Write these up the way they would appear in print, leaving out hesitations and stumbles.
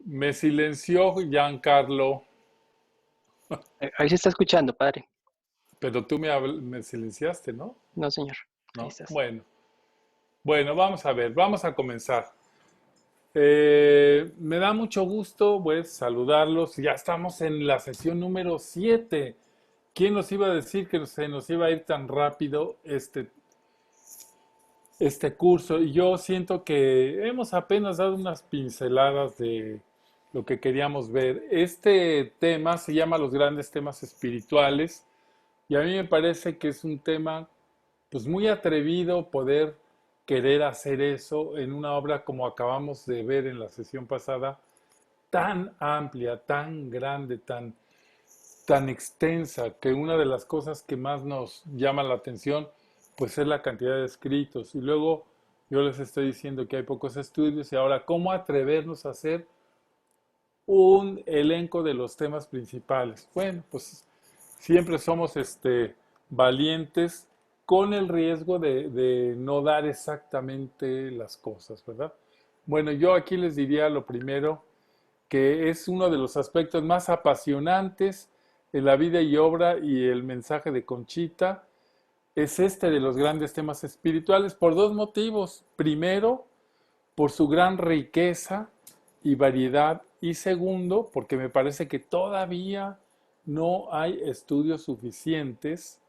Me silenció Giancarlo, Ahí se está escuchando, padre. pero tú me silenciaste, ¿no? No, señor. Ahí No. estás. Bueno, vamos a ver, vamos a comenzar. Me da mucho gusto, pues, saludarlos. Ya estamos en la sesión número 7. ¿Quién nos iba a decir que se nos iba a ir tan rápido este curso? Y yo siento que hemos apenas dado unas pinceladas de lo que queríamos ver. Este tema se llama los grandes temas espirituales. Y a mí me parece que es un tema pues muy atrevido poder querer hacer eso en una obra como acabamos de ver en la sesión pasada, tan amplia, tan grande, tan extensa, que una de las cosas que más nos llama la atención pues es la cantidad de escritos. Y luego yo les estoy diciendo que hay pocos estudios y ahora cómo atrevernos a hacer un elenco de los temas principales. Bueno, pues siempre somos valientes con el riesgo de no dar exactamente las cosas, ¿verdad? Bueno, yo aquí les diría lo primero, que es uno de los aspectos más apasionantes en la vida y obra y el mensaje de Conchita, es este de los grandes temas espirituales por dos motivos. Primero, por su gran riqueza y variedad. Y segundo, porque me parece que todavía no hay estudios suficientes,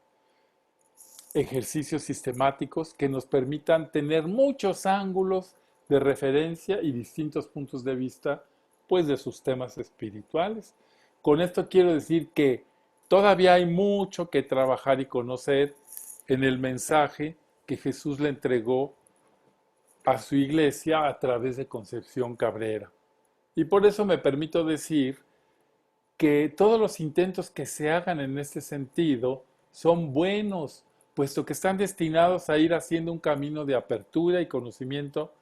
ejercicios sistemáticos que nos permitan tener muchos ángulos de referencia y distintos puntos de vista, pues de sus temas espirituales. Con esto quiero decir que todavía hay mucho que trabajar y conocer en el mensaje que Jesús le entregó a su iglesia a través de Concepción Cabrera. Y por eso me permito decir que todos los intentos que se hagan en este sentido son buenos, puesto que están destinados a ir haciendo un camino de apertura y conocimiento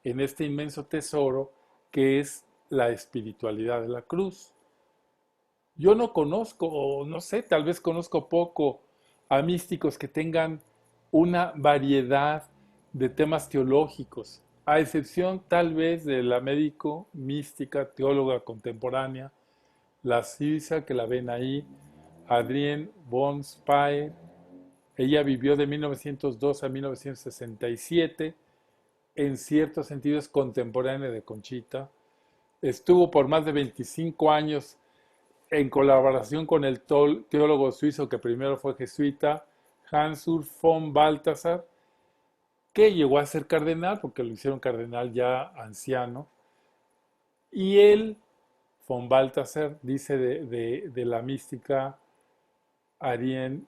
en este inmenso tesoro que es la espiritualidad de la cruz. Yo no conozco, o no sé, tal vez conozco poco a místicos que tengan una variedad de temas teológicos, a excepción tal vez de la médico mística, teóloga contemporánea, la suiza que la ven ahí, Adrienne von Speyer. Ella vivió de 1902 a 1967, en ciertos sentidos contemporánea de Conchita. Estuvo por más de 25 años en colaboración con el teólogo suizo que primero fue jesuita, Hans-Urs von Balthasar, que llegó a ser cardenal, porque lo hicieron cardenal ya anciano. Y él, von Balthasar, dice de la mística Adrienne,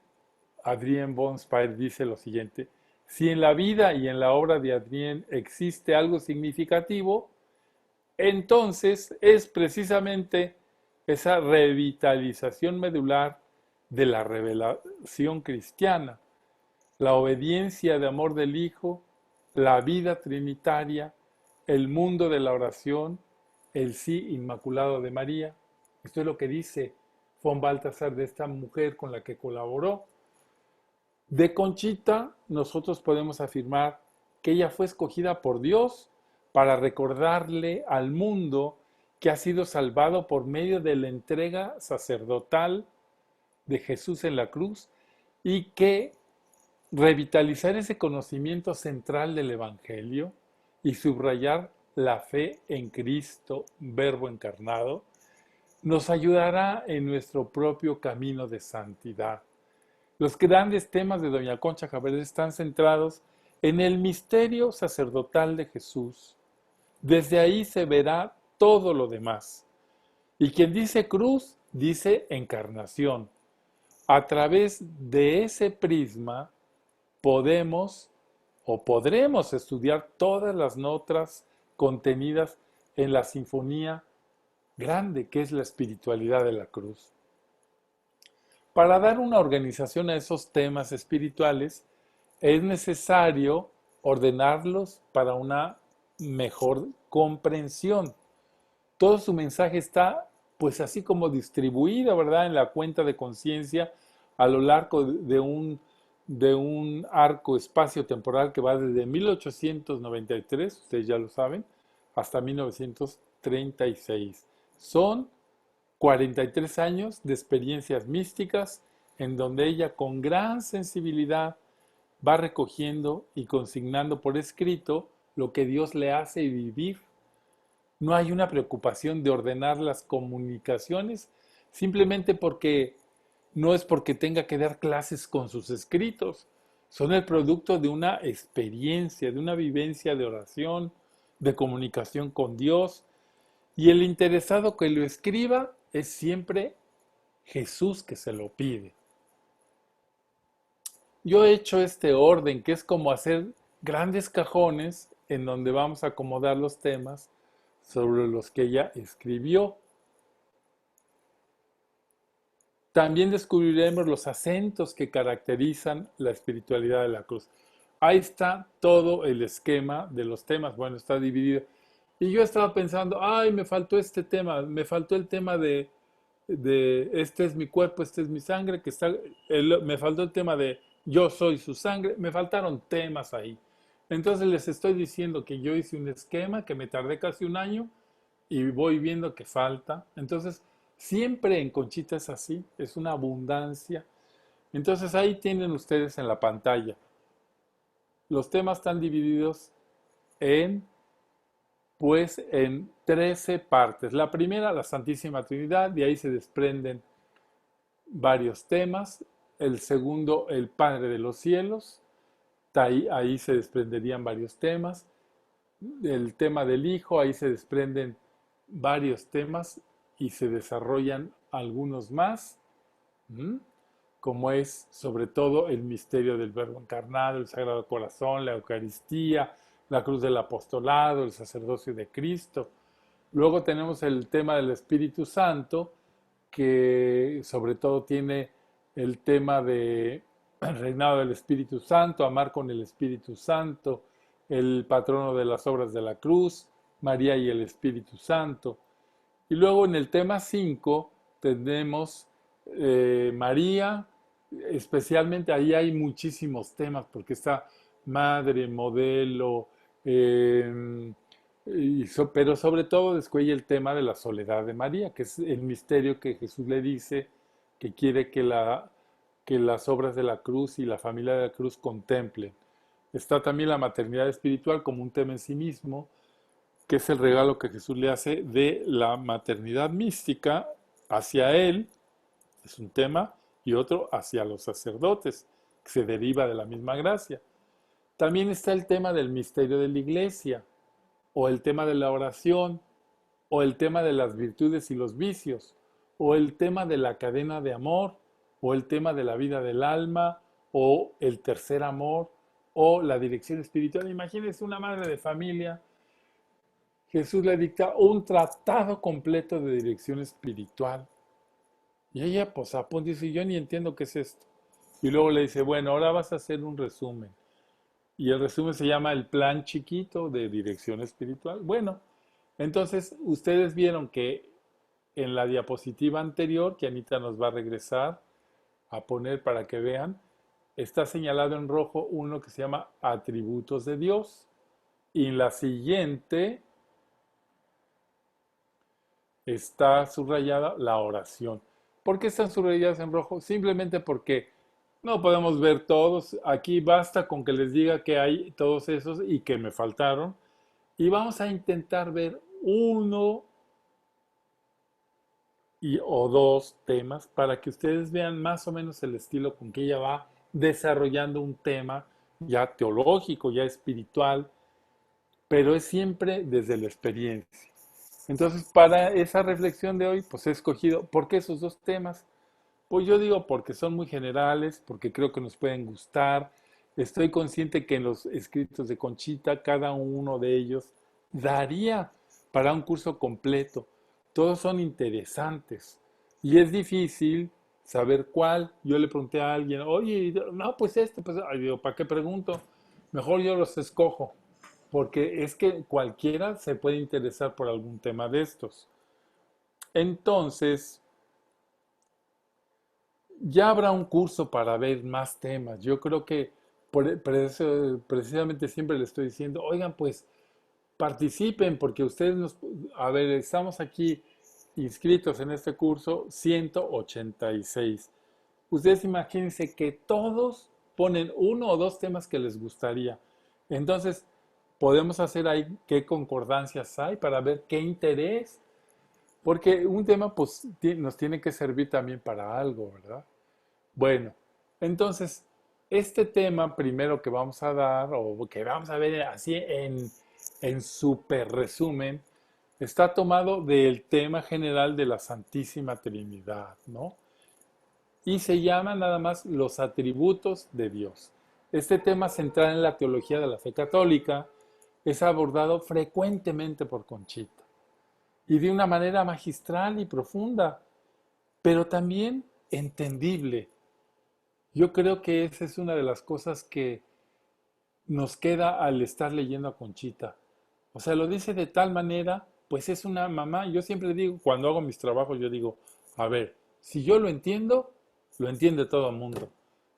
Adrienne von Speyer, dice lo siguiente: si en la vida y en la obra de Adrienne existe algo significativo, entonces es precisamente esa revitalización medular de la revelación cristiana, la obediencia de amor del Hijo, la vida trinitaria, el mundo de la oración, el sí inmaculado de María. Esto es lo que dice von Balthasar de esta mujer con la que colaboró. De Conchita, nosotros podemos afirmar que ella fue escogida por Dios para recordarle al mundo que ha sido salvado por medio de la entrega sacerdotal de Jesús en la cruz y que revitalizar ese conocimiento central del Evangelio y subrayar la fe en Cristo, Verbo encarnado, nos ayudará en nuestro propio camino de santidad. Los grandes temas de Doña Concha Cabrera están centrados en el misterio sacerdotal de Jesús. Desde ahí se verá todo lo demás. Y quien dice cruz, dice encarnación. A través de ese prisma podemos o podremos estudiar todas las notas contenidas en la sinfonía grande que es la espiritualidad de la cruz. Para dar una organización a esos temas espirituales, es necesario ordenarlos para una mejor comprensión. Todo su mensaje está, pues así como distribuido, ¿verdad?, en la cuenta de conciencia a lo largo de un arco espacio-temporal que va desde 1893, ustedes ya lo saben, hasta 1933. 36. Son 43 años de experiencias místicas en donde ella con gran sensibilidad va recogiendo y consignando por escrito lo que Dios le hace vivir. No hay una preocupación de ordenar las comunicaciones simplemente porque no es porque tenga que dar clases con sus escritos. Son el producto de una experiencia, de una vivencia de oración, de comunicación con Dios. Y el interesado que lo escriba es siempre Jesús que se lo pide. Yo he hecho este orden que es como hacer grandes cajones en donde vamos a acomodar los temas sobre los que ella escribió. También descubriremos los acentos que caracterizan la espiritualidad de la cruz. Ahí está todo el esquema de los temas. Bueno, está dividido. Y yo estaba pensando, ay, me faltó este tema, me faltó el tema de este es mi cuerpo, este es mi sangre, me faltó el tema de yo soy su sangre, me faltaron temas ahí. Entonces les estoy diciendo que yo hice un esquema que me tardé casi un año y voy viendo que falta. Entonces, siempre en Conchita es así, es una abundancia. Entonces ahí tienen ustedes en la pantalla. Los temas están divididos en en 13 partes. La primera, la Santísima Trinidad, de ahí se desprenden varios temas. El segundo, el Padre de los Cielos, ahí se desprenderían varios temas. El tema del Hijo, ahí se desprenden varios temas y se desarrollan algunos más, como es sobre todo el misterio del Verbo encarnado, el Sagrado Corazón, la Eucaristía, la cruz del apostolado, el sacerdocio de Cristo. Luego tenemos el tema del Espíritu Santo, que sobre todo tiene el tema del reinado del Espíritu Santo, amar con el Espíritu Santo, el patrono de las obras de la cruz, María y el Espíritu Santo. Y luego en el tema 5 tenemos María, especialmente ahí hay muchísimos temas, porque está madre, modelo, pero sobre todo descuella el tema de la soledad de María, que es el misterio que Jesús le dice que quiere que las obras de la cruz y la familia de la cruz contemplen. Está también la maternidad espiritual como un tema en sí mismo, que es el regalo que Jesús le hace de la maternidad mística hacia él, es un tema, y otro hacia los sacerdotes, que se deriva de la misma gracia. También está el tema del misterio de la iglesia, o el tema de la oración, o el tema de las virtudes y los vicios, o el tema de la cadena de amor, o el tema de la vida del alma, o el tercer amor, o la dirección espiritual. Imagínense una madre de familia. Jesús le dicta un tratado completo de dirección espiritual. Y ella pues apunta y dice, yo ni entiendo qué es esto. Y luego le dice, bueno, ahora vas a hacer un resumen. Y el resumen se llama el plan chiquito de dirección espiritual. Bueno, entonces ustedes vieron que en la diapositiva anterior, que Anita nos va a regresar a poner para que vean, está señalado en rojo uno que se llama atributos de Dios. Y en la siguiente está subrayada la oración. ¿Por qué están subrayadas en rojo? Simplemente porque no podemos ver todos. Aquí basta con que les diga que hay todos esos y que me faltaron. Y vamos a intentar ver uno o dos temas para que ustedes vean más o menos el estilo con que ella va desarrollando un tema ya teológico, ya espiritual, pero es siempre desde la experiencia. Entonces, para esa reflexión de hoy, pues he escogido, ¿por qué esos dos temas? Pues yo digo porque son muy generales, porque creo que nos pueden gustar. Estoy consciente que en los escritos de Conchita, cada uno de ellos daría para un curso completo. Todos son interesantes y es difícil saber cuál. Yo le pregunté a alguien, oye, no, pues pues, digo, ¿para qué pregunto? Mejor yo los escojo, porque es que cualquiera se puede interesar por algún tema de estos. Entonces, ya habrá un curso para ver más temas. Yo creo que por eso, precisamente siempre le estoy diciendo, oigan, pues participen porque ustedes a ver, estamos aquí inscritos en este curso 186. Ustedes imagínense que todos ponen uno o dos temas que les gustaría. Entonces, podemos hacer ahí qué concordancias hay para ver qué interés, porque un tema pues nos tiene que servir también para algo, ¿verdad? Bueno, entonces, este tema primero que vamos a dar, o que vamos a ver así en súper resumen, está tomado del tema general de la Santísima Trinidad, ¿no? Y se llama nada más los atributos de Dios. Este tema central en la teología de la fe católica es abordado frecuentemente por Conchita y de una manera magistral y profunda, pero también entendible. Yo creo que esa es una de las cosas que nos queda al estar leyendo a Conchita. O sea, lo dice de tal manera, pues es una mamá. Yo siempre digo, cuando hago mis trabajos, yo digo, a ver, si yo lo entiende todo el mundo.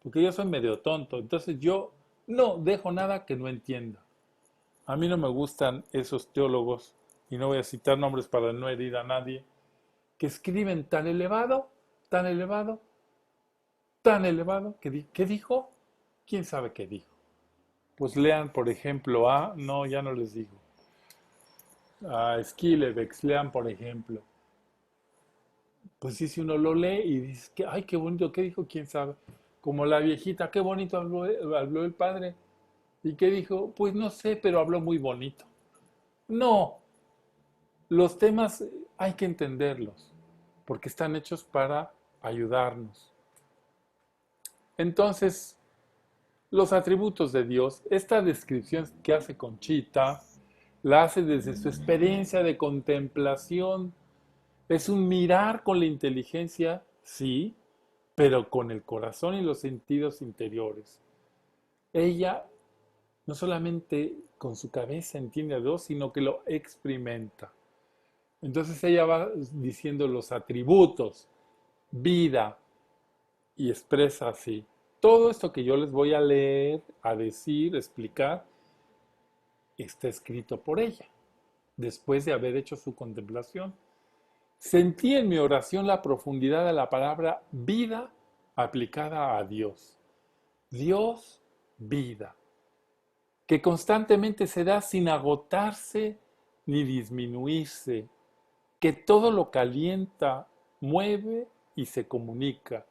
Porque yo soy medio tonto. Entonces yo no dejo nada que no entienda. A mí no me gustan esos teólogos, y no voy a citar nombres para no herir a nadie, que escriben tan elevado, tan elevado, tan elevado, ¿qué dijo? ¿Quién sabe qué dijo? Pues lean, por ejemplo, no, ya no les digo, a Skilebex, lean, por ejemplo. Pues sí, si uno lo lee y dice, ay, qué bonito, ¿qué dijo? ¿Quién sabe? Como la viejita, qué bonito habló el padre. ¿Y qué dijo? Pues no sé, pero habló muy bonito. No, los temas hay que entenderlos, porque están hechos para ayudarnos. Entonces, los atributos de Dios, esta descripción que hace Conchita, la hace desde su experiencia de contemplación. Es un mirar con la inteligencia, sí, pero con el corazón y los sentidos interiores. Ella no solamente con su cabeza entiende a Dios, sino que lo experimenta. Entonces ella va diciendo los atributos, vida, y expresa así. Todo esto que yo les voy a leer, a decir, a explicar, está escrito por ella, después de haber hecho su contemplación. Sentí en mi oración la profundidad de la palabra vida aplicada a Dios. Dios, vida, que constantemente se da sin agotarse ni disminuirse, que todo lo calienta, mueve y se comunica.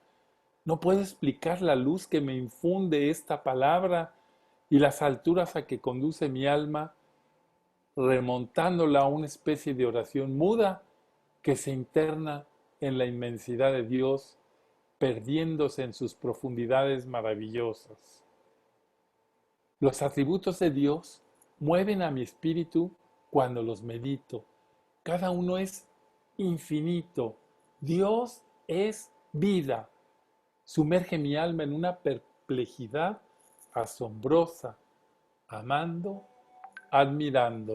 No puedo explicar la luz que me infunde esta palabra y las alturas a que conduce mi alma, remontándola a una especie de oración muda que se interna en la inmensidad de Dios, perdiéndose en sus profundidades maravillosas. Los atributos de Dios mueven a mi espíritu cuando los medito. Cada uno es infinito. Dios es vida. Sumerge mi alma en una perplejidad asombrosa, amando, admirando.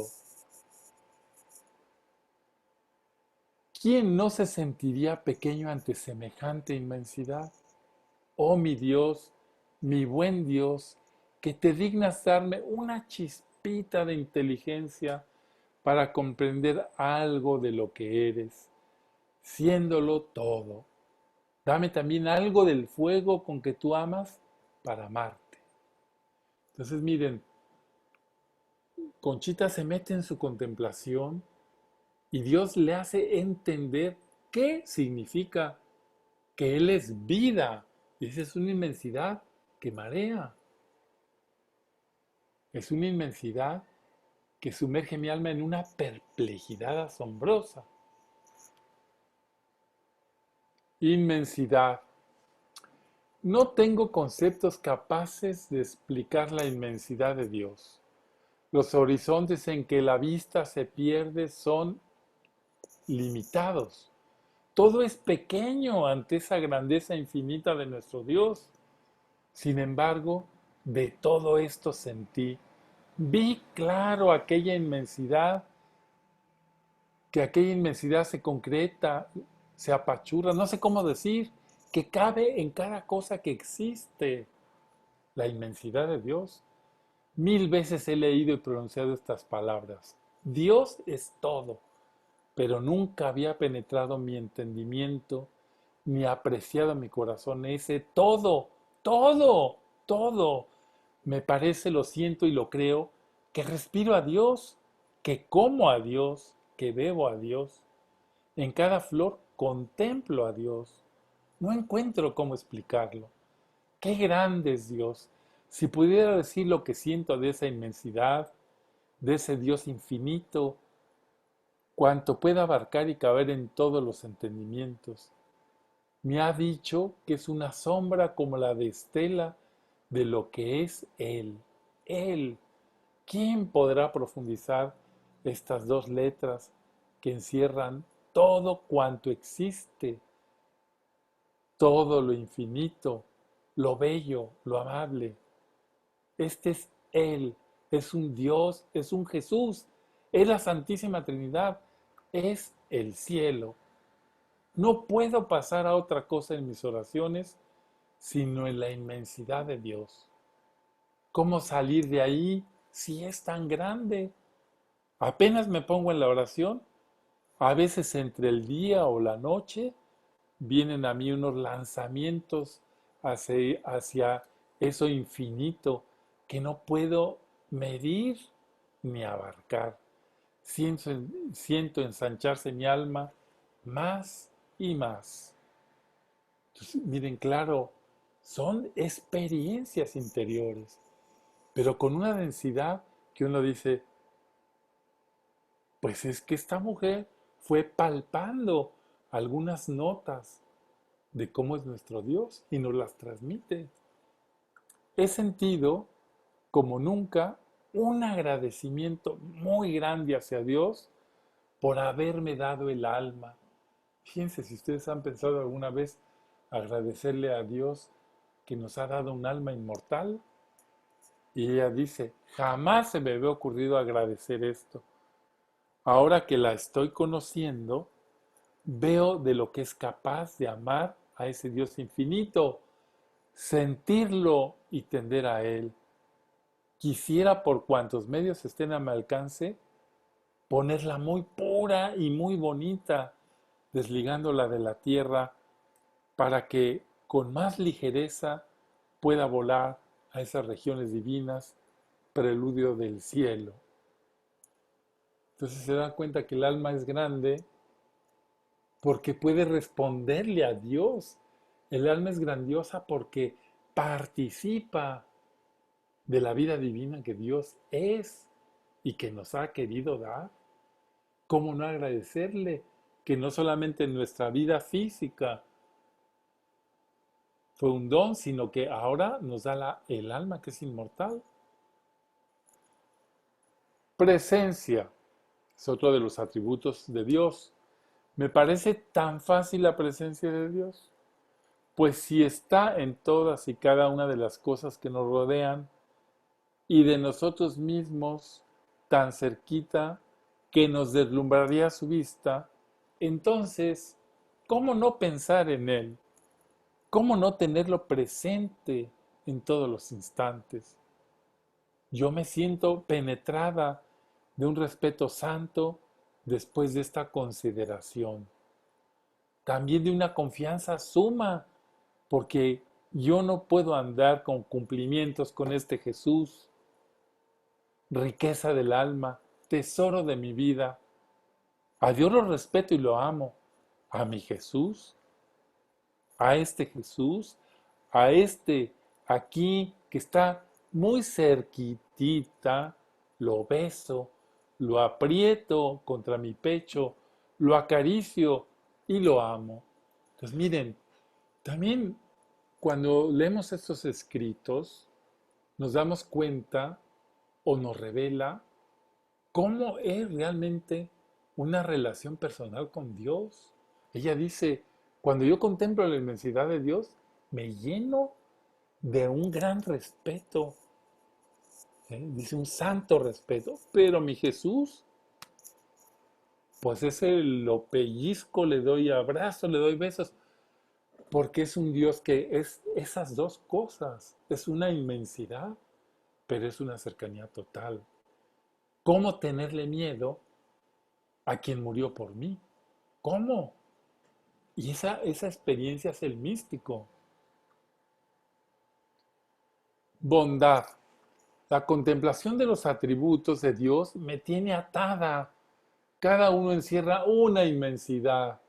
¿Quién no se sentiría pequeño ante semejante inmensidad? Oh mi Dios, mi buen Dios, que te dignas darme una chispita de inteligencia para comprender algo de lo que eres, siéndolo todo. Dame también algo del fuego con que tú amas para amarte. Entonces miren, Conchita se mete en su contemplación y Dios le hace entender qué significa que Él es vida. Y esa es una inmensidad que marea. Es una inmensidad que sumerge mi alma en una perplejidad asombrosa. Inmensidad. No tengo conceptos capaces de explicar la inmensidad de Dios. Los horizontes en que la vista se pierde son limitados. Todo es pequeño ante esa grandeza infinita de nuestro Dios. Sin embargo, de todo esto sentí, vi claro que aquella inmensidad se concreta, se apachurra, no sé cómo decir, que cabe en cada cosa que existe. La inmensidad de Dios. 1000 veces he leído y pronunciado estas palabras. Dios es todo, pero nunca había penetrado mi entendimiento ni apreciado mi corazón ese todo, todo, todo. Me parece, lo siento y lo creo, que respiro a Dios, que como a Dios, que bebo a Dios. En cada flor contemplo a Dios. No encuentro cómo explicarlo. Qué grande es Dios. Si pudiera decir lo que siento de esa inmensidad, de ese Dios infinito, cuanto pueda abarcar y caber en todos los entendimientos. Me ha dicho que es una sombra como la de Estela de lo que es Él. Él. ¿Quién podrá profundizar estas dos letras que encierran todo cuanto existe, todo lo infinito, lo bello, lo amable? Este es Él, es un Dios, es un Jesús, es la Santísima Trinidad, es el cielo. No puedo pasar a otra cosa en mis oraciones sino en la inmensidad de Dios. ¿Cómo salir de ahí si es tan grande? Apenas me pongo en la oración, a veces entre el día o la noche, vienen a mí unos lanzamientos hacia eso infinito que no puedo medir ni abarcar. Siento ensancharse mi alma más y más. Entonces, miren, claro, son experiencias interiores, pero con una densidad que uno dice, pues es que esta mujer fue palpando algunas notas de cómo es nuestro Dios y nos las transmite. He sentido como nunca un agradecimiento muy grande hacia Dios por haberme dado el alma. Fíjense si ustedes han pensado alguna vez agradecerle a Dios que nos ha dado un alma inmortal. Y ella dice, jamás se me había ocurrido agradecer esto. Ahora que la estoy conociendo, veo de lo que es capaz de amar a ese Dios infinito, sentirlo y tender a Él. Quisiera, por cuantos medios estén a mi alcance, ponerla muy pura y muy bonita, desligándola de la tierra, para que con más ligereza pueda volar a esas regiones divinas, preludio del cielo. Entonces se da cuenta que el alma es grande porque puede responderle a Dios. El alma es grandiosa porque participa de la vida divina que Dios es y que nos ha querido dar. ¿Cómo no agradecerle que no solamente en nuestra vida física fue un don, sino que ahora nos da el alma que es inmortal? Presencia es otro de los atributos de Dios. Me parece tan fácil la presencia de Dios. Pues si está en todas y cada una de las cosas que nos rodean y de nosotros mismos tan cerquita que nos deslumbraría su vista, entonces, ¿cómo no pensar en Él? ¿Cómo no tenerlo presente en todos los instantes? Yo me siento penetrada de un respeto santo después de esta consideración. También de una confianza suma, porque yo no puedo andar con cumplimientos con este Jesús, riqueza del alma, tesoro de mi vida. A Dios lo respeto y lo amo. A mi Jesús, a este Jesús, a este aquí que está muy cerquitita, lo beso, lo aprieto contra mi pecho, lo acaricio y lo amo. Entonces miren, también cuando leemos estos escritos, nos damos cuenta o nos revela cómo es realmente una relación personal con Dios. Ella dice, cuando yo contemplo la inmensidad de Dios, me lleno de un gran respeto. Dice un santo respeto, pero mi Jesús, pues ese lo pellizco, le doy abrazo, le doy besos, porque es un Dios que es esas dos cosas, es una inmensidad, pero es una cercanía total. ¿Cómo tenerle miedo a quien murió por mí? ¿Cómo? Y esa experiencia es el místico. Bondad. La contemplación de los atributos de Dios me tiene atada. Cada uno encierra una inmensidad.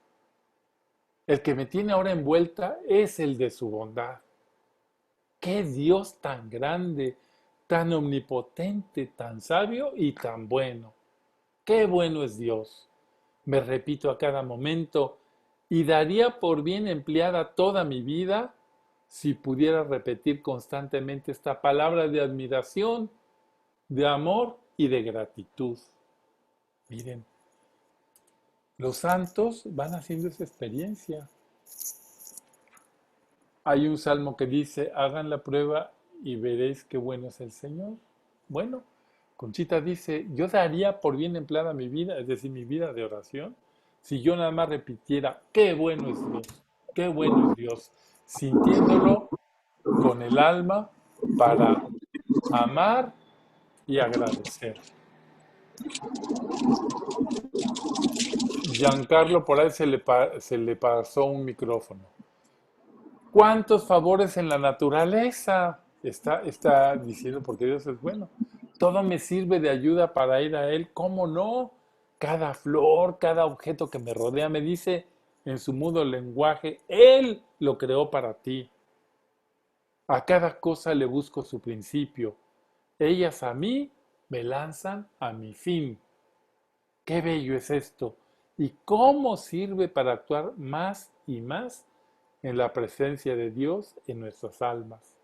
El que me tiene ahora envuelta es el de su bondad. ¡Qué Dios tan grande, tan omnipotente, tan sabio y tan bueno! ¡Qué bueno es Dios! Me repito a cada momento, y daría por bien empleada toda mi vida si pudiera repetir constantemente esta palabra de admiración, de amor y de gratitud. Miren, los santos van haciendo esa experiencia. Hay un salmo que dice, hagan la prueba y veréis qué bueno es el Señor. Bueno, Conchita dice, yo daría por bien empleada mi vida, es decir, mi vida de oración, si yo nada más repitiera, qué bueno es Dios, qué bueno es Dios, sintiéndolo con el alma para amar y agradecer. Giancarlo por ahí se le pasó un micrófono. ¿Cuántos favores en la naturaleza? Está diciendo porque Dios es bueno. Todo me sirve de ayuda para ir a Él. ¿Cómo no? Cada flor, cada objeto que me rodea me dice en su mudo lenguaje, Él lo creó para ti. A cada cosa le busco su principio. Ellas a mí me lanzan a mi fin. Qué bello es esto. ¿Y cómo sirve para actuar más y más en la presencia de Dios en nuestras almas?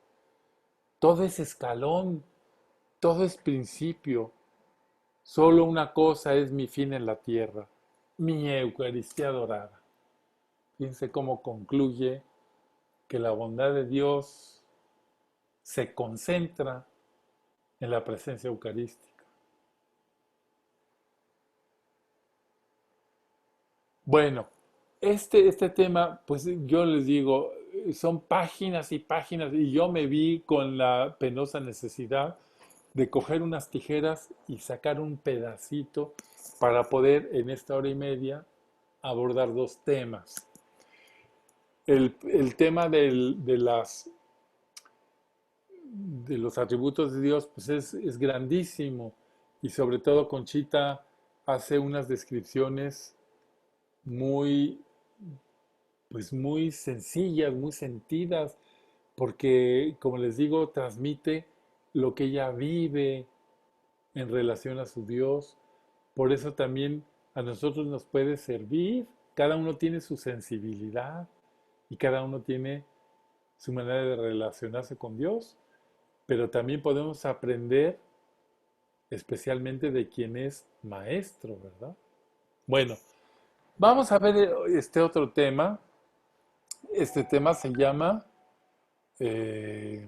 Todo es escalón, todo es principio. Solo una cosa es mi fin en la tierra, mi Eucaristía adorada. Fíjense cómo concluye que la bondad de Dios se concentra en la presencia eucarística. Bueno, este tema, pues yo les digo, son páginas y páginas y yo me vi con la penosa necesidad de coger unas tijeras y sacar un pedacito para poder en esta hora y media abordar dos temas. El tema de los atributos de Dios pues es grandísimo y sobre todo Conchita hace unas descripciones muy, pues muy sencillas, muy sentidas, porque como les digo, transmite lo que ella vive en relación a su Dios. Por eso también a nosotros nos puede servir. Cada uno tiene su sensibilidad y cada uno tiene su manera de relacionarse con Dios, pero también podemos aprender especialmente de quien es maestro, ¿verdad? Bueno, vamos a ver este otro tema. Este tema se llama eh,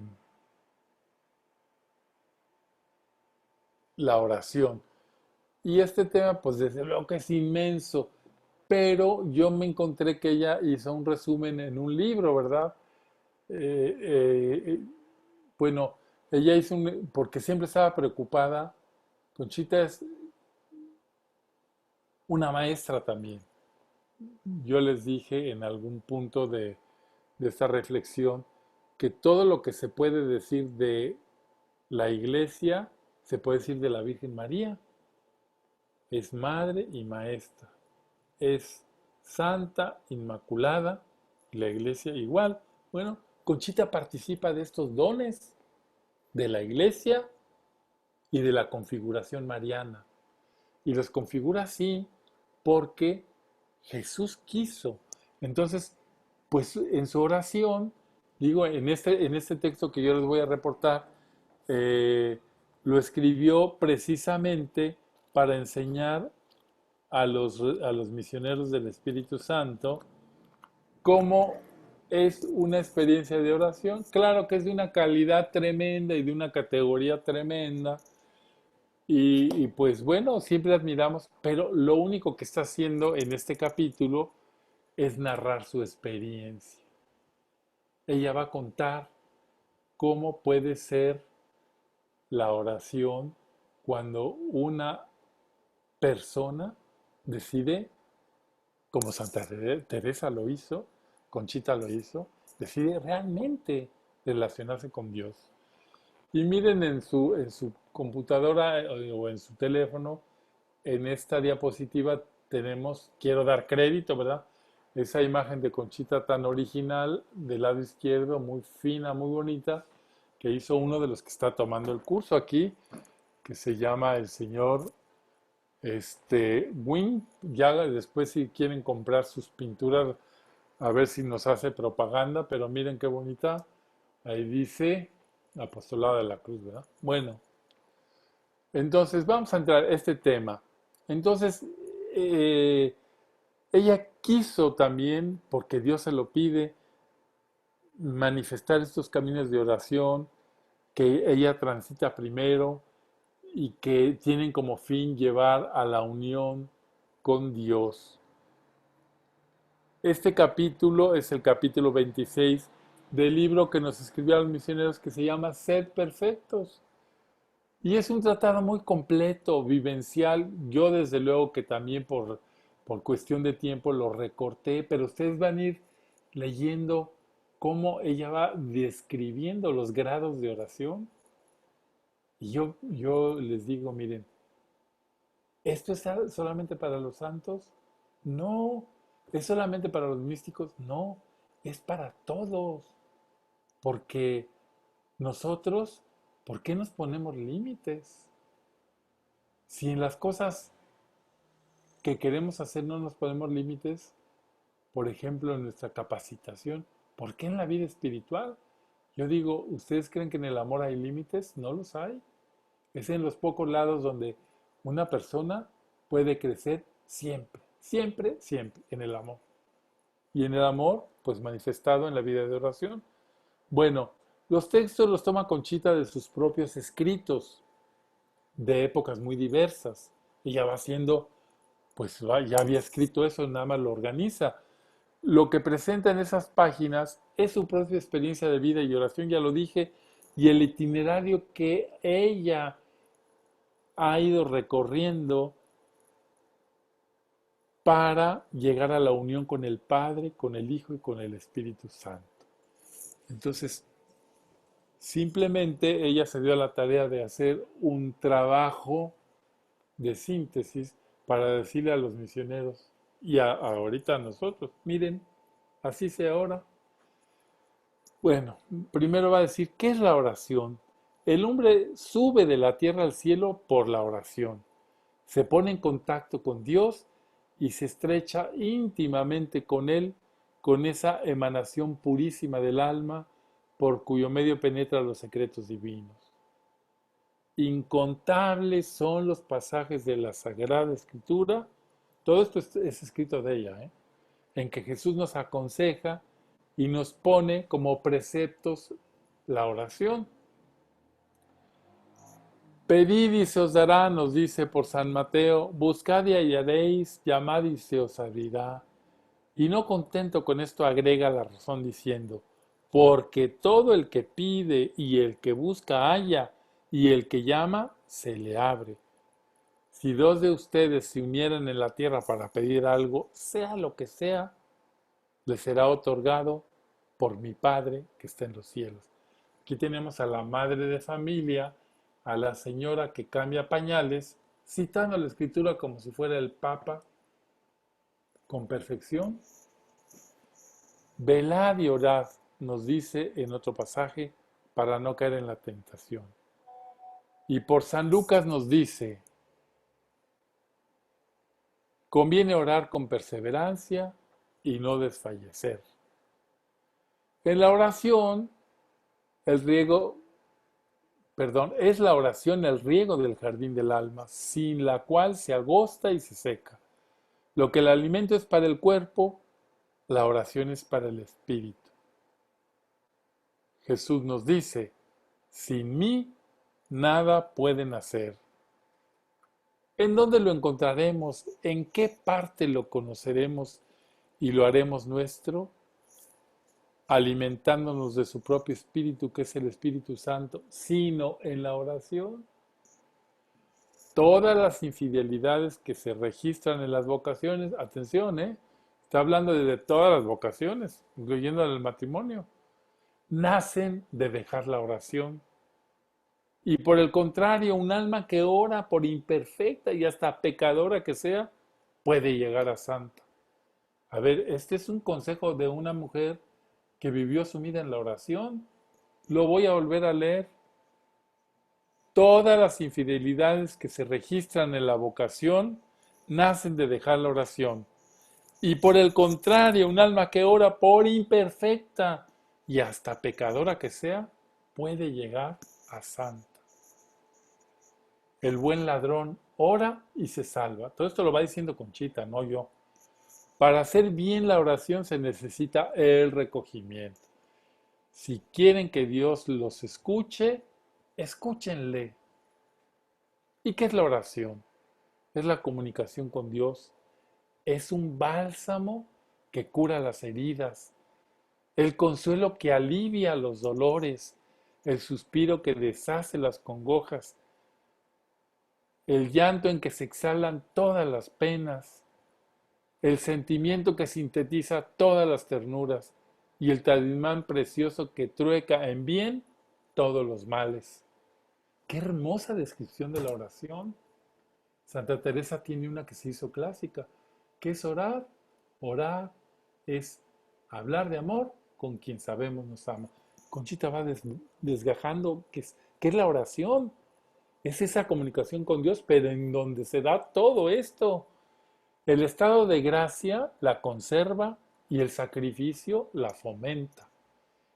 la oración. Y este tema, pues desde luego que es inmenso, pero yo me encontré que ella hizo un resumen en un libro, ¿verdad? Eh, eh, eh, bueno, ella hizo porque siempre estaba preocupada. Conchita es una maestra también. Yo les dije en algún punto de esta reflexión que todo lo que se puede decir de la iglesia se puede decir de la Virgen María. Es madre y maestra. Es santa, inmaculada, y la iglesia igual. Bueno, Conchita participa de estos dones de la iglesia y de la configuración mariana. Y los configura así porque Jesús quiso. Entonces, pues en su oración, digo, en este texto que yo les voy a reportar, eh, lo escribió precisamente para enseñar a los misioneros del Espíritu Santo cómo es una experiencia de oración. Claro que es de una calidad tremenda y de una categoría tremenda. Y pues bueno, siempre admiramos, pero lo único que está haciendo en este capítulo es narrar su experiencia. Ella va a contar cómo puede ser la oración cuando una persona decide, como Santa Teresa lo hizo, Conchita lo hizo, decide realmente relacionarse con Dios. Y miren en su computadora o en su teléfono, en esta diapositiva tenemos, quiero dar crédito, ¿verdad? Esa imagen de Conchita tan original del lado izquierdo, muy fina, muy bonita, que hizo uno de los que está tomando el curso aquí, que se llama el señor Wing. Ya después si quieren comprar sus pinturas, a ver si nos hace propaganda, pero miren qué bonita. Ahí dice Apostolado de la Cruz, ¿verdad? Bueno, entonces vamos a entrar a este tema. Entonces, eh, ella quiso también, porque Dios se lo pide, manifestar estos caminos de oración que ella transita primero y que tienen como fin llevar a la unión con Dios. Este capítulo es el capítulo 26 del libro que nos escribieron los misioneros que se llama Sed Perfectos. Y es un tratado muy completo, vivencial. Yo desde luego que también por cuestión de tiempo lo recorté, pero ustedes van a ir leyendo cómo ella va describiendo los grados de oración. Y yo les digo, miren, ¿esto es solamente para los santos? No. ¿Es solamente para los místicos? No. Es para todos. Porque nosotros, ¿por qué nos ponemos límites? Si en las cosas que queremos hacer no nos ponemos límites, por ejemplo, en nuestra capacitación, ¿por qué en la vida espiritual? Yo digo, ¿ustedes creen que en el amor hay límites? No los hay. Es en los pocos lados donde una persona puede crecer siempre, siempre, siempre en el amor. Y en el amor, pues manifestado en la vida de oración. Bueno, los textos los toma Conchita de sus propios escritos, de épocas muy diversas. Ella va haciendo, pues ya había escrito eso, nada más lo organiza. Lo que presenta en esas páginas es su propia experiencia de vida y oración, ya lo dije, y el itinerario que ella ha ido recorriendo para llegar a la unión con el Padre, con el Hijo y con el Espíritu Santo. Entonces, simplemente ella se dio a la tarea de hacer un trabajo de síntesis para decirle a los misioneros y ahorita a nosotros, miren, así sea ahora. Bueno, primero va a decir, ¿qué es la oración? El hombre sube de la tierra al cielo por la oración. Se pone en contacto con Dios y se estrecha íntimamente con Él, con esa emanación purísima del alma por cuyo medio penetra los secretos divinos. Incontables son los pasajes de la Sagrada Escritura, todo esto es escrito de ella, en que Jesús nos aconseja y nos pone como preceptos la oración. Pedid y se os dará, nos dice por San Mateo, buscad y hallaréis, llamad y se os abrirá. Y no contento con esto agrega la razón diciendo, porque todo el que pide y el que busca halla, y el que llama se le abre. Si dos de ustedes se unieran en la tierra para pedir algo, sea lo que sea, les será otorgado por mi Padre que está en los cielos. Aquí tenemos a la madre de familia, a la señora que cambia pañales, citando la escritura como si fuera el Papa con perfección. Velad y orad, nos dice en otro pasaje, para no caer en la tentación. Y por San Lucas nos dice, conviene orar con perseverancia y no desfallecer. En la oración, es la oración el riego del jardín del alma, sin la cual se agosta y se seca. Lo que el alimento es para el cuerpo, la oración es para el espíritu. Jesús nos dice, sin mí nada pueden hacer. ¿En dónde lo encontraremos? ¿En qué parte lo conoceremos y lo haremos nuestro? Alimentándonos de su propio espíritu, que es el Espíritu Santo, sino en la oración. todas las infidelidades que se registran en las vocaciones, atención, está hablando de todas las vocaciones, incluyendo el matrimonio, nacen de dejar la oración. Y por el contrario, un alma que ora, por imperfecta y hasta pecadora que sea, puede llegar a santa. A ver, este es un consejo de una mujer que vivió sumida en la oración. Lo voy a volver a leer. Todas las infidelidades que se registran en la vocación nacen de dejar la oración. Y por el contrario, un alma que ora, por imperfecta y hasta pecadora que sea, puede llegar a santa. El buen ladrón ora y se salva. Todo esto lo va diciendo Conchita, no yo. Para hacer bien la oración se necesita el recogimiento. Si quieren que Dios los escuche, escúchenle. ¿Y qué es la oración? Es la comunicación con Dios. Es un bálsamo que cura las heridas, el consuelo que alivia los dolores, el suspiro que deshace las congojas, el llanto en que se exhalan todas las penas, el sentimiento que sintetiza todas las ternuras y el talismán precioso que trueca en bien todos los males. ¡Qué hermosa descripción de la oración! Santa Teresa tiene una que se hizo clásica. ¿Qué es orar? Orar es hablar de amor con quien sabemos nos ama. Conchita va desgajando qué es la oración. Es esa comunicación con Dios, pero en donde se da todo esto. El estado de gracia la conserva y el sacrificio la fomenta.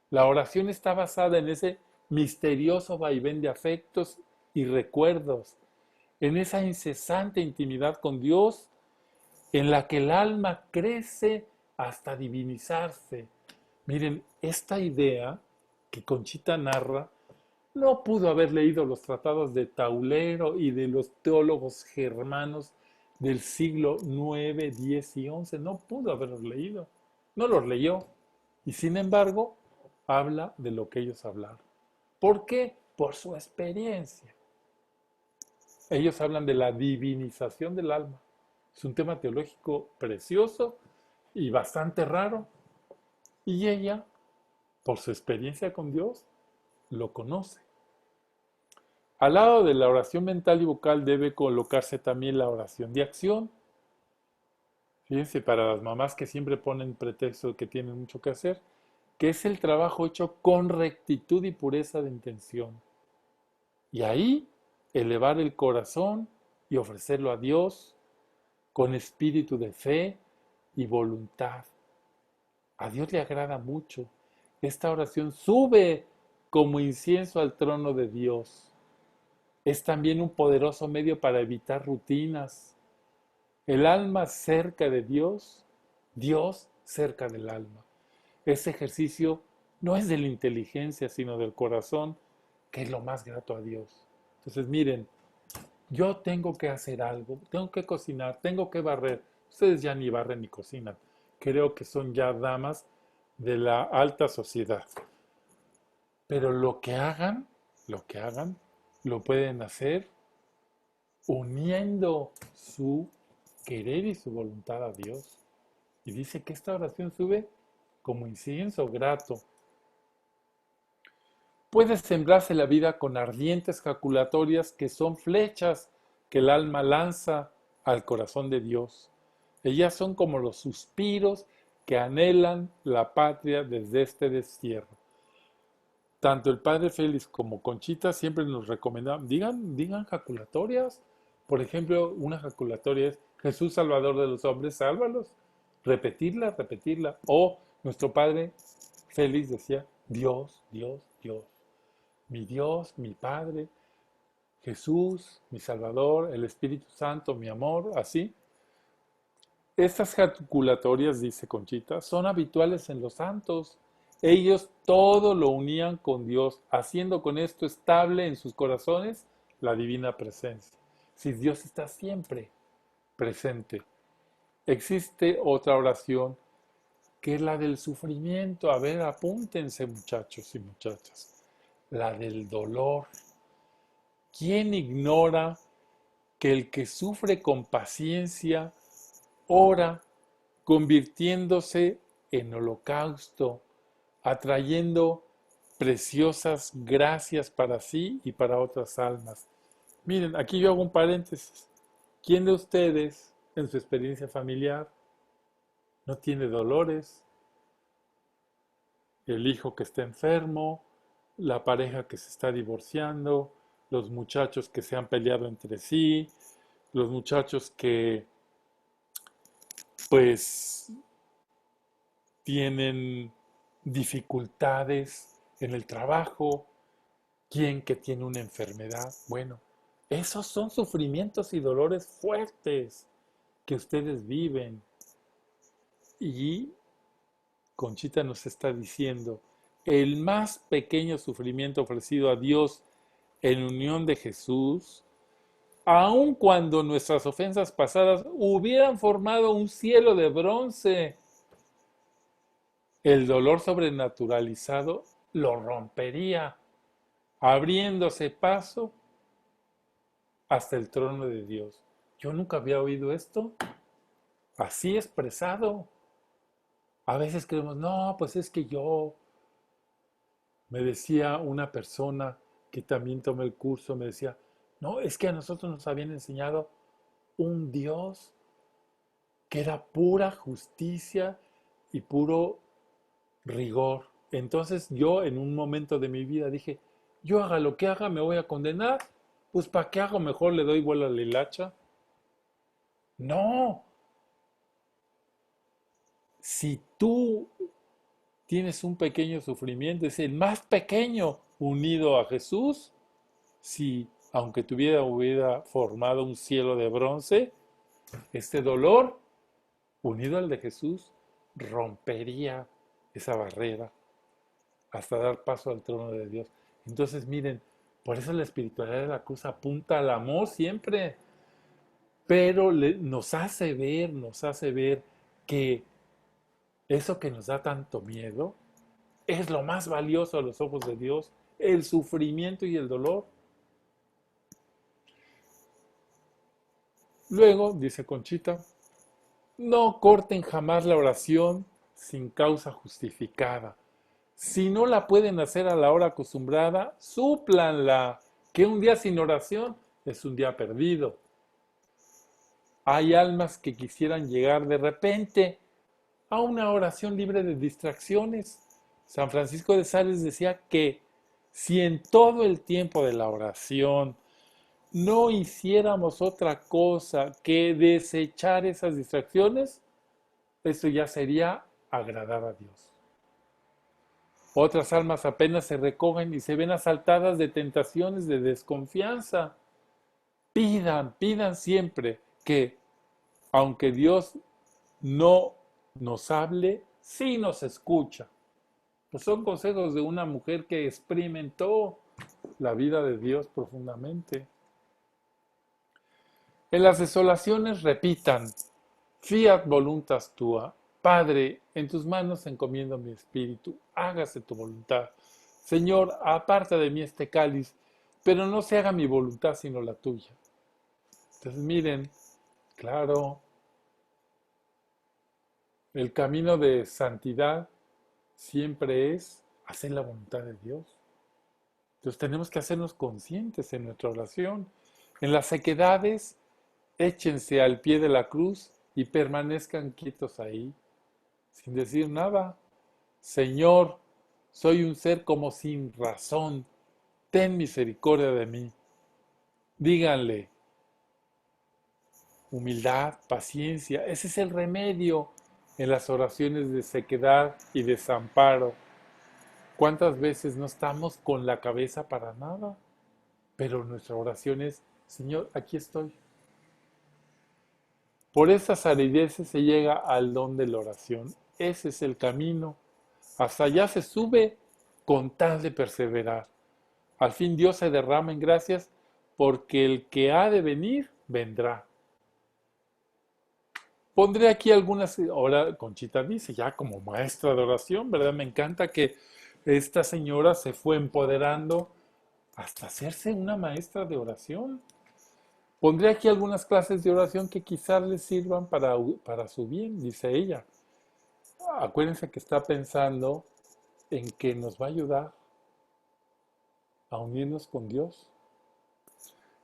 La oración está basada en ese misterioso vaivén de afectos y recuerdos, en esa incesante intimidad con Dios, en la que el alma crece hasta divinizarse. Miren, esta idea que Conchita narra no pudo haber leído los tratados de Taulero y de los teólogos germanos del siglo IX, X y XI. No pudo haberlos leído. No los leyó. Y sin embargo, habla de lo que ellos hablaron. ¿Por qué? Por su experiencia. Ellos hablan de la divinización del alma. Es un tema teológico precioso y bastante raro. Y ella, por su experiencia con Dios, lo conoce. Al lado de la oración mental y vocal debe colocarse también la oración de acción. Fíjense, para las mamás que siempre ponen pretexto de que tienen mucho que hacer, que es el trabajo hecho con rectitud y pureza de intención. Y ahí elevar el corazón y ofrecerlo a Dios con espíritu de fe y voluntad. A Dios le agrada mucho. Esta oración sube como incienso al trono de Dios. Es también un poderoso medio para evitar rutinas. El alma cerca de Dios, Dios cerca del alma. Ese ejercicio no es de la inteligencia, sino del corazón, que es lo más grato a Dios. Entonces, miren, yo tengo que hacer algo, tengo que cocinar, tengo que barrer. Ustedes ya ni barren ni cocinan. Creo que son ya damas de la alta sociedad. Pero lo que hagan, lo pueden hacer uniendo su querer y su voluntad a Dios. Y dice que esta oración sube como incienso grato. Puede sembrarse la vida con ardientes jaculatorias que son flechas que el alma lanza al corazón de Dios. Ellas son como los suspiros que anhelan la patria desde este destierro. Tanto el padre Félix como Conchita siempre nos recomendaban, digan jaculatorias. Por ejemplo, una jaculatoria es Jesús Salvador de los hombres, sálvalos. Repetirla. O nuestro padre Félix decía, Dios, Dios, Dios, mi Padre, Jesús, mi Salvador, el Espíritu Santo, mi amor, así. Estas jaculatorias, dice Conchita, son habituales en los santos. Ellos todo lo unían con Dios, haciendo con esto estable en sus corazones la divina presencia. Si Dios está siempre presente. Existe otra oración que es la del sufrimiento. A ver, apúntense muchachos y muchachas. La del dolor. ¿Quién ignora que el que sufre con paciencia ora, convirtiéndose en holocausto, atrayendo preciosas gracias para sí y para otras almas. Miren, aquí yo hago un paréntesis. ¿Quién de ustedes, en su experiencia familiar, no tiene dolores? El hijo que está enfermo, la pareja que se está divorciando, los muchachos que se han peleado entre sí, los muchachos que pues tienen dificultades en el trabajo, quien que tiene una enfermedad. Bueno, esos son sufrimientos y dolores fuertes que ustedes viven. Y Conchita nos está diciendo, el más pequeño sufrimiento ofrecido a Dios en unión de Jesús, aun cuando nuestras ofensas pasadas hubieran formado un cielo de bronce, el dolor sobrenaturalizado lo rompería, abriéndose paso hasta el trono de Dios. Yo nunca había oído esto así expresado. A veces creemos, no, pues es que me decía una persona que también tomó el curso, me decía, no, es que a nosotros nos habían enseñado un Dios que era pura justicia y puro rigor. Entonces yo en un momento de mi vida dije, yo haga lo que haga, me voy a condenar, pues ¿para qué hago? Mejor le doy vuelo a la hilacha. No, si tú tienes un pequeño sufrimiento, es el más pequeño unido a Jesús, si aunque tu vida hubiera formado un cielo de bronce, este dolor unido al de Jesús rompería esa barrera hasta dar paso al trono de Dios. Entonces, miren, por eso la espiritualidad de la cruz apunta al amor siempre, pero nos hace ver que eso que nos da tanto miedo es lo más valioso a los ojos de Dios, el sufrimiento y el dolor. Luego, dice Conchita, no corten jamás la oración sin causa justificada. Si no la pueden hacer a la hora acostumbrada, súplanla, que un día sin oración es un día perdido. Hay almas que quisieran llegar de repente a una oración libre de distracciones. San Francisco de Sales decía que si en todo el tiempo de la oración no hiciéramos otra cosa que desechar esas distracciones, eso ya sería agradar a Dios. Otras almas apenas se recogen y se ven asaltadas de tentaciones de desconfianza. Pidan siempre que, aunque Dios no nos hable, sí nos escucha. Pues son consejos de una mujer que experimentó la vida de Dios profundamente. En las desolaciones repitan, fiat voluntas tua, Padre, en tus manos encomiendo mi espíritu, hágase tu voluntad. Señor, aparta de mí este cáliz, pero no se haga mi voluntad sino la tuya. Entonces miren, claro, el camino de santidad siempre es hacer la voluntad de Dios. Entonces tenemos que hacernos conscientes en nuestra oración. En las sequedades, échense al pie de la cruz y permanezcan quietos ahí, sin decir nada. Señor, soy un ser como sin razón, ten misericordia de mí. Díganle, humildad, paciencia, ese es el remedio en las oraciones de sequedad y desamparo. ¿Cuántas veces no estamos con la cabeza para nada? Pero nuestra oración es, Señor, aquí estoy. Por esas arideces se llega al don de la oración. Ese es el camino. Hasta allá se sube con tal de perseverar. Al fin Dios se derrama en gracias porque el que ha de venir, vendrá. Pondré aquí algunas, ahora Conchita dice, ya como maestra de oración, ¿verdad? Me encanta que esta señora se fue empoderando hasta hacerse una maestra de oración. Pondré aquí algunas clases de oración que quizás les sirvan para su bien, dice ella. Acuérdense que está pensando en que nos va a ayudar a unirnos con Dios.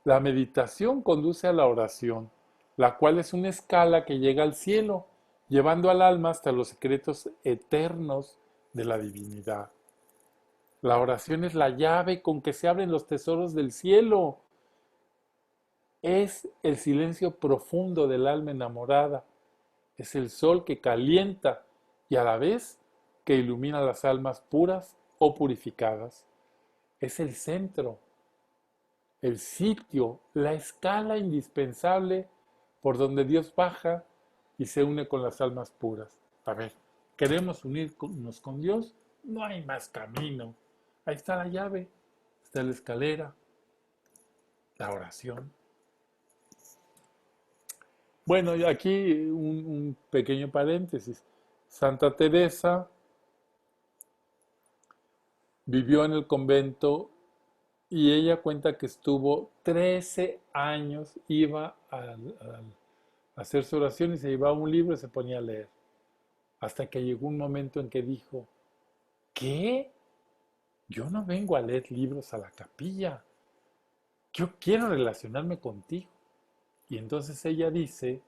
La meditación conduce a la oración, la cual es una escala que llega al cielo, llevando al alma hasta los secretos eternos de la divinidad. La oración es la llave con que se abren los tesoros del cielo. Es el silencio profundo del alma enamorada. Es el sol que calienta y a la vez que ilumina las almas puras o purificadas. Es el centro, el sitio, la escala indispensable por donde Dios baja y se une con las almas puras. A ver, ¿queremos unirnos con Dios? No hay más camino. Ahí está la llave, está la escalera, la oración. Bueno, y aquí un pequeño paréntesis. Santa Teresa vivió en el convento y ella cuenta que estuvo 13 años, iba a hacer su oración y se llevaba un libro y se ponía a leer. Hasta que llegó un momento en que dijo, ¿qué? Yo no vengo a leer libros a la capilla. Yo quiero relacionarme contigo. Y entonces ella dice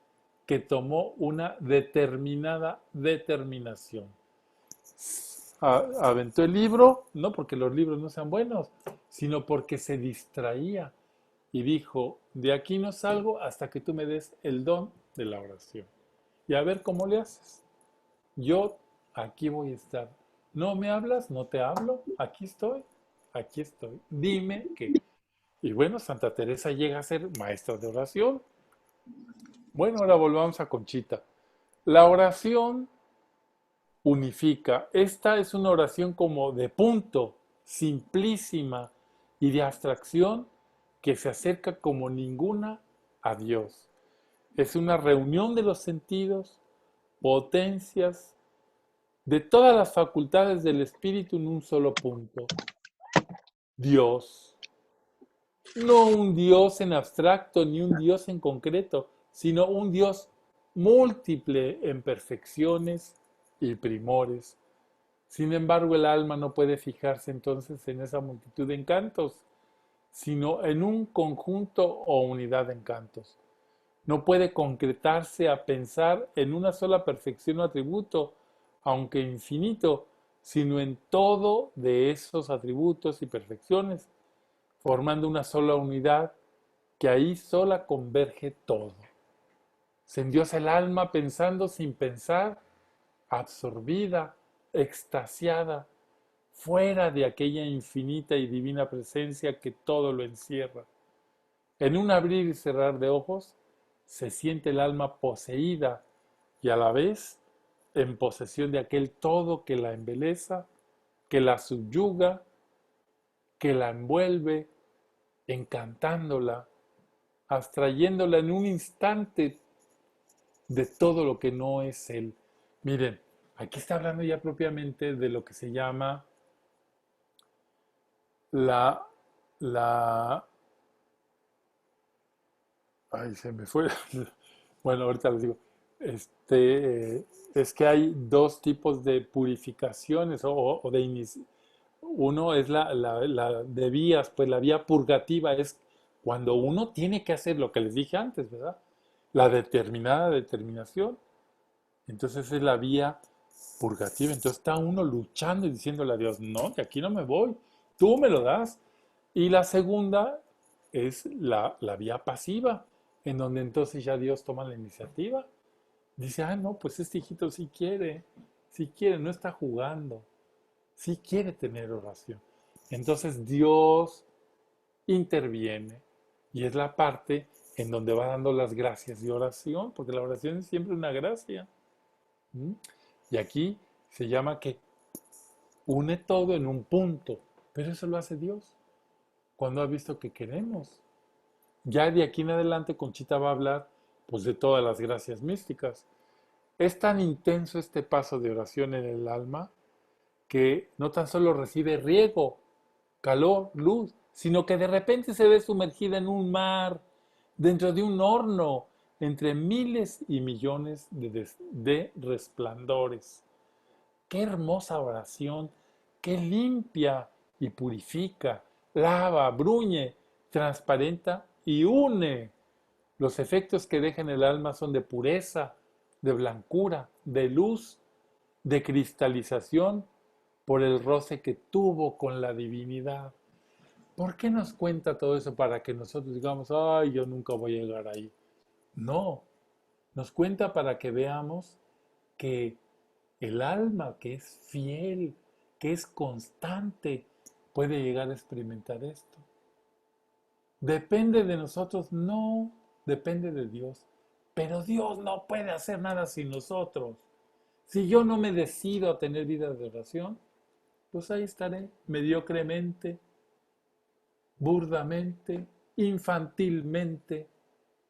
que tomó una determinada determinación. Aventó el libro, no porque los libros no sean buenos, sino porque se distraía y dijo, de aquí no salgo hasta que tú me des el don de la oración. Y a ver cómo le haces. Yo aquí voy a estar. No me hablas, no te hablo, aquí estoy, aquí estoy. Dime qué. Y bueno, Santa Teresa llega a ser maestra de oración. Bueno, ahora volvamos a Conchita. La oración unifica. Esta es una oración como de punto, simplísima y de abstracción que se acerca como ninguna a Dios. Es una reunión de los sentidos, potencias, de todas las facultades del espíritu en un solo punto. Dios. No un Dios en abstracto ni un Dios en concreto, sino un Dios múltiple en perfecciones y primores. Sin embargo, el alma no puede fijarse entonces en esa multitud de encantos, sino en un conjunto o unidad de encantos. No puede concretarse a pensar en una sola perfección o atributo, aunque infinito, sino en todo de esos atributos y perfecciones, formando una sola unidad que ahí sola converge todo. Se endiosa el alma pensando sin pensar, absorbida, extasiada, fuera de aquella infinita y divina presencia que todo lo encierra. En un abrir y cerrar de ojos, se siente el alma poseída y a la vez en posesión de aquel todo que la embeleza, que la subyuga, que la envuelve, encantándola, abstrayéndola en un instante de todo lo que no es Él. Miren, aquí está hablando ya propiamente de lo que se llama la, la, ay, se me fue. Bueno, ahorita les digo. Es que hay dos tipos de purificaciones o de inicio. Uno es la de vías, pues la vía purgativa es cuando uno tiene que hacer lo que les dije antes, ¿verdad? La determinada determinación. Entonces es la vía purgativa. Entonces está uno luchando y diciéndole a Dios, no, que aquí no me voy, tú me lo das. Y la segunda es la vía pasiva, en donde entonces ya Dios toma la iniciativa. Dice, ah, no, pues este hijito sí quiere, no está jugando, sí quiere tener oración. Entonces Dios interviene y es la parte en donde va dando las gracias de oración, porque la oración es siempre una gracia. ¿Mm? Y aquí se llama que une todo en un punto, pero eso lo hace Dios cuando ha visto que queremos. Ya de aquí en adelante Conchita va a hablar pues de todas las gracias místicas. Es tan intenso este paso de oración en el alma que no tan solo recibe riego, calor, luz, sino que de repente se ve sumergida en un mar dentro de un horno, entre miles y millones de resplandores. Qué hermosa oración, qué limpia y purifica, lava, bruñe, transparenta y une. Los efectos que deja en el alma son de pureza, de blancura, de luz, de cristalización por el roce que tuvo con la divinidad. ¿Por qué nos cuenta todo eso para que nosotros digamos, ay, yo nunca voy a llegar ahí? No, nos cuenta para que veamos que el alma que es fiel, que es constante, puede llegar a experimentar esto. ¿Depende de nosotros? No, depende de Dios. Pero Dios no puede hacer nada sin nosotros. Si yo no me decido a tener vida de oración, pues ahí estaré, mediocremente, burdamente, infantilmente,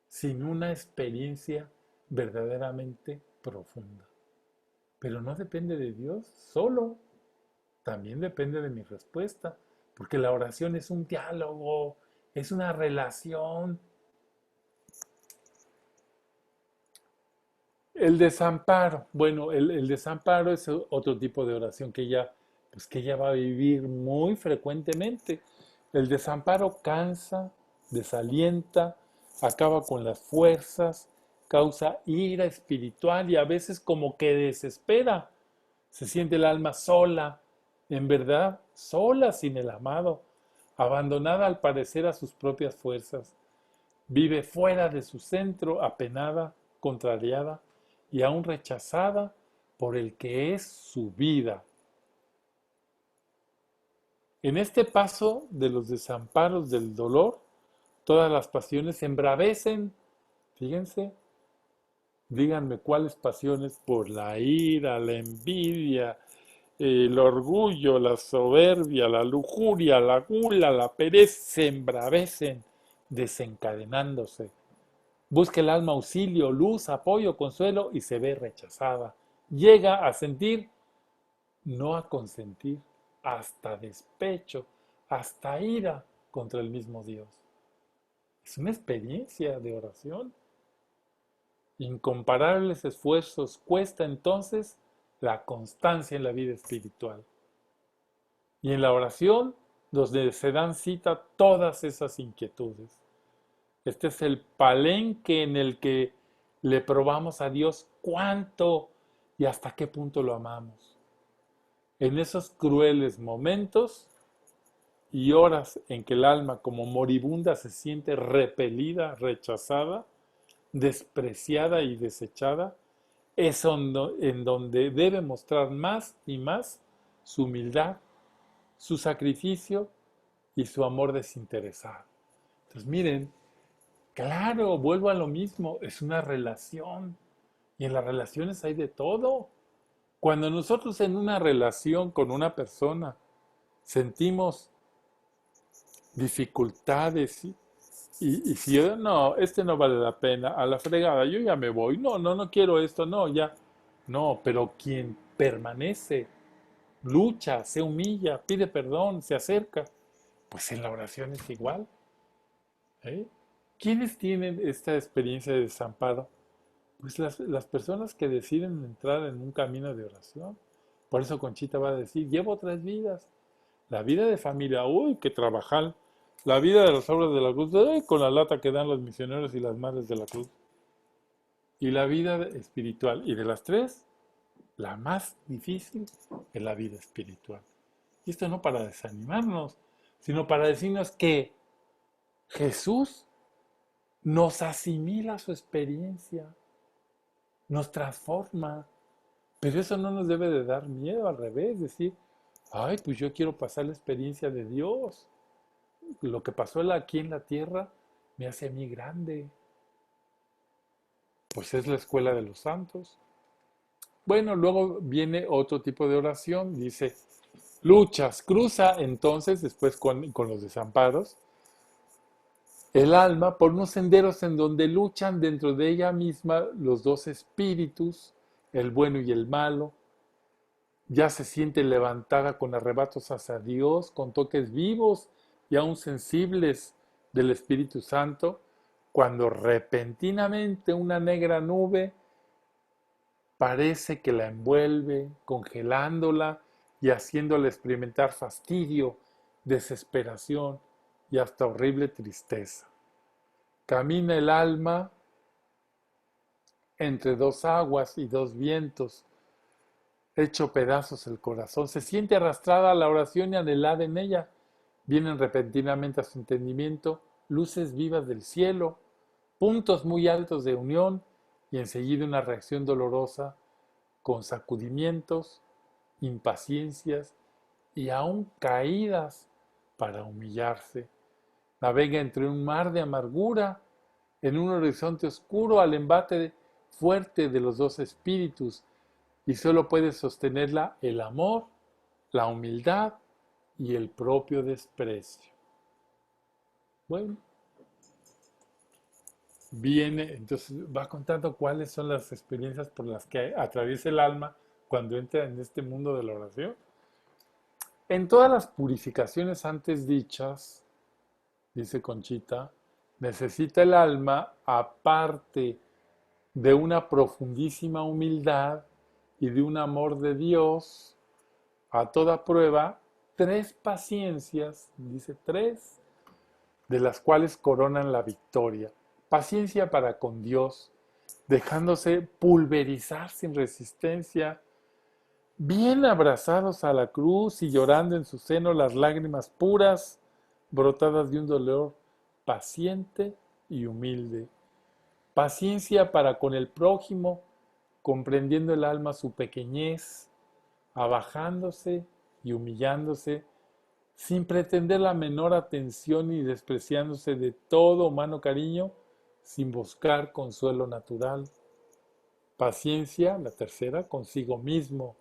sin una experiencia verdaderamente profunda. Pero no depende de Dios solo, también depende de mi respuesta, porque la oración es un diálogo, es una relación. El desamparo, bueno, el desamparo es otro tipo de oración que ella, pues que ella va a vivir muy frecuentemente. El desamparo cansa, desalienta, acaba con las fuerzas, causa ira espiritual y a veces como que desespera. Se siente el alma sola, en verdad, sola sin el amado, abandonada al parecer a sus propias fuerzas. Vive fuera de su centro, apenada, contrariada y aún rechazada por el que es su vida. En este paso de los desamparos del dolor, todas las pasiones se embravecen. Fíjense, díganme cuáles pasiones: por la ira, la envidia, el orgullo, la soberbia, la lujuria, la gula, la pereza, se embravecen, desencadenándose. Busca el alma auxilio, luz, apoyo, consuelo y se ve rechazada. Llega a sentir, no a consentir, hasta despecho, hasta ira contra el mismo Dios. Es una experiencia de oración. Incomparables esfuerzos cuesta entonces la constancia en la vida espiritual. Y en la oración, donde se dan cita todas esas inquietudes. Este es el palenque en el que le probamos a Dios cuánto y hasta qué punto lo amamos. En esos crueles momentos y horas en que el alma como moribunda se siente repelida, rechazada, despreciada y desechada, es en donde debe mostrar más y más su humildad, su sacrificio y su amor desinteresado. Entonces miren, claro, vuelvo a lo mismo, es una relación y en las relaciones hay de todo. Cuando nosotros en una relación con una persona sentimos dificultades y si yo, no, este no vale la pena, a la fregada, yo ya me voy, no quiero esto, no, ya. No, pero quien permanece, lucha, se humilla, pide perdón, se acerca, pues en la oración es igual. ¿Eh? ¿Quiénes tienen esta experiencia de desamparo? Pues las personas que deciden entrar en un camino de oración. Por eso Conchita va a decir, llevo 3 vidas. La vida de familia, uy, que trabajar. La vida de las obras de la cruz, uy, con la lata que dan los misioneros y las madres de la cruz. Y la vida espiritual. Y de las 3, la más difícil es la vida espiritual. Y esto no para desanimarnos, sino para decirnos que Jesús nos asimila a su experiencia, nos transforma. Pero eso no nos debe de dar miedo, al revés, decir, ay, pues yo quiero pasar la experiencia de Dios. Lo que pasó aquí en la tierra me hace a mí grande. Pues es la escuela de los santos. Bueno, luego viene otro tipo de oración, dice, luchas, cruza entonces, después con los desamparos, el alma por unos senderos en donde luchan dentro de ella misma los dos espíritus, el bueno y el malo. Ya se siente levantada con arrebatos hacia Dios, con toques vivos y aún sensibles del Espíritu Santo, cuando repentinamente una negra nube parece que la envuelve, congelándola y haciéndola experimentar fastidio, desesperación y hasta horrible tristeza. Camina el alma entre dos aguas y dos vientos, hecho pedazos el corazón. Se siente arrastrada a la oración y anhelada en ella. Vienen repentinamente a su entendimiento luces vivas del cielo, puntos muy altos de unión y enseguida una reacción dolorosa con sacudimientos, impaciencias y aún caídas para humillarse. Navega entre un mar de amargura, en un horizonte oscuro al embate fuerte de los dos espíritus, y solo puede sostenerla el amor, la humildad y el propio desprecio. Bueno, entonces va contando cuáles son las experiencias por las que atraviesa el alma cuando entra en este mundo de la oración. En todas las purificaciones antes dichas, dice Conchita, necesita el alma, aparte de una profundísima humildad y de un amor de Dios a toda prueba, 3 paciencias, dice 3, de las cuales coronan la victoria. Paciencia para con Dios, dejándose pulverizar sin resistencia, bien abrazados a la cruz y llorando en su seno las lágrimas puras, brotadas de un dolor paciente y humilde. Paciencia para con el prójimo, comprendiendo el alma su pequeñez, abajándose y humillándose, sin pretender la menor atención y despreciándose de todo humano cariño, sin buscar consuelo natural. Paciencia, la tercera, consigo mismo,